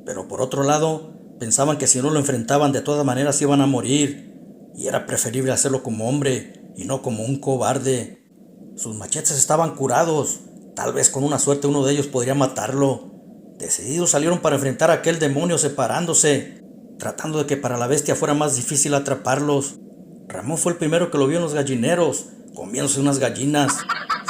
Pero por otro lado, pensaban que si no lo enfrentaban de todas maneras iban a morir, y era preferible hacerlo como hombre y no como un cobarde. Sus machetes estaban curados, tal vez con una suerte uno de ellos podría matarlo. Decididos salieron para enfrentar a aquel demonio separándose, tratando de que para la bestia fuera más difícil atraparlos. Ramón fue el primero que lo vio en los gallineros, comiéndose unas gallinas.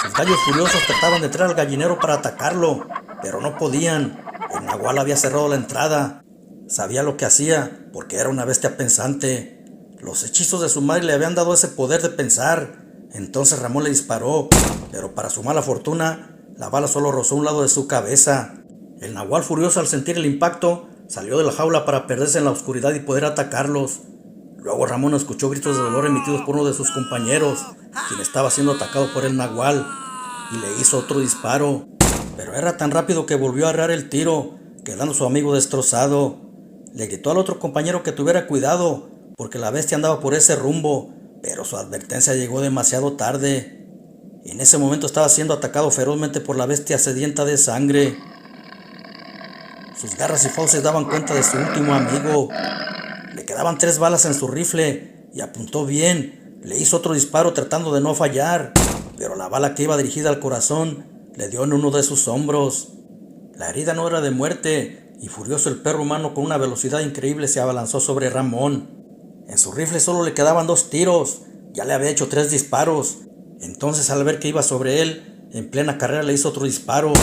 Sus gallos furiosos trataban de entrar al gallinero para atacarlo, pero no podían. El nahual había cerrado la entrada. Sabía lo que hacía, porque era una bestia pensante. Los hechizos de su madre le habían dado ese poder de pensar. Entonces Ramón le disparó, pero para su mala fortuna, la bala solo rozó un lado de su cabeza. El nahual, furioso al sentir el impacto, salió de la jaula para perderse en la oscuridad y poder atacarlos. Luego Ramón escuchó gritos de dolor emitidos por uno de sus compañeros, quien estaba siendo atacado por el nahual, y le hizo otro disparo. Pero era tan rápido que volvió a errar el tiro, quedando su amigo destrozado. Le gritó al otro compañero que tuviera cuidado, porque la bestia andaba por ese rumbo, pero su advertencia llegó demasiado tarde. En ese momento estaba siendo atacado ferozmente por la bestia sedienta de sangre. Sus garras y fauces daban cuenta de su último amigo. Le quedaban 3 balas en su rifle y apuntó bien. Le hizo otro disparo tratando de no fallar, pero la bala que iba dirigida al corazón le dio en uno de sus hombros. La herida no era de muerte y furioso el perro humano con una velocidad increíble se abalanzó sobre Ramón. En su rifle solo le quedaban 2 tiros, ya le había hecho 3 disparos. Entonces, al ver que iba sobre él, en plena carrera le hizo otro disparo,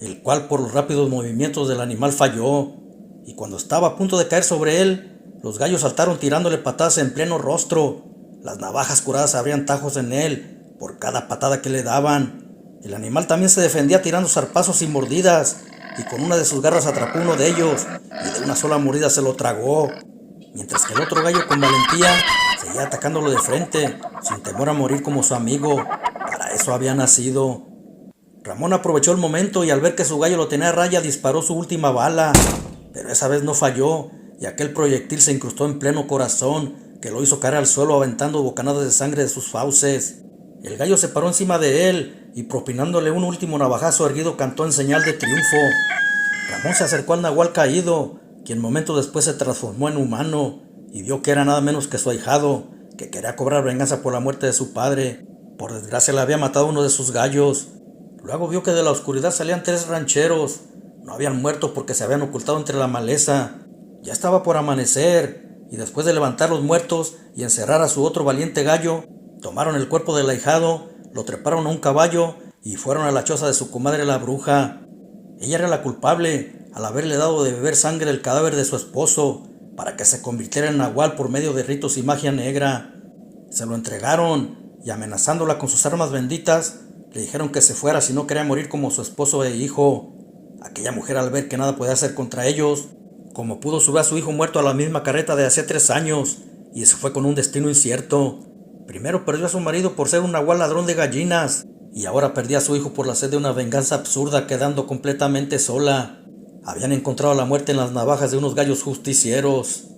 el cual por los rápidos movimientos del animal falló, y cuando estaba a punto de caer sobre él, los gallos saltaron tirándole patadas en pleno rostro. Las navajas curadas abrían tajos en él por cada patada que le daban. El animal también se defendía tirando zarpazos y mordidas, y con una de sus garras atrapó uno de ellos, y de una sola mordida se lo tragó, mientras que el otro gallo con valentía seguía atacándolo de frente, sin temor a morir como su amigo. Para eso había nacido. Ramón aprovechó el momento y al ver que su gallo lo tenía a raya disparó su última bala, pero esa vez no falló y aquel proyectil se incrustó en pleno corazón, que lo hizo caer al suelo aventando bocanadas de sangre de sus fauces. El gallo se paró encima de él y propinándole un último navajazo erguido cantó en señal de triunfo. Ramón se acercó al nahual caído, quien momentos después se transformó en humano y vio que era nada menos que su ahijado, que quería cobrar venganza por la muerte de su padre. Por desgracia le había matado uno de sus gallos. Luego vio que de la oscuridad salían 3 rancheros. No habían muerto porque se habían ocultado entre la maleza. Ya estaba por amanecer, y después de levantar los muertos y encerrar a su otro valiente gallo, tomaron el cuerpo del ahijado, lo treparon a un caballo y fueron a la choza de su comadre la bruja. Ella era la culpable al haberle dado de beber sangre del cadáver de su esposo para que se convirtiera en nahual por medio de ritos y magia negra. Se lo entregaron y amenazándola con sus armas benditas, le dijeron que se fuera si no quería morir como su esposo e hijo. Aquella mujer, al ver que nada podía hacer contra ellos, como pudo, subió a su hijo muerto a la misma carreta de hace 3 años y se fue con un destino incierto. Primero perdió a su marido por ser un nahual ladrón de gallinas y ahora perdía a su hijo por la sed de una venganza absurda, quedando completamente sola. Habían encontrado la muerte en las navajas de unos gallos justicieros.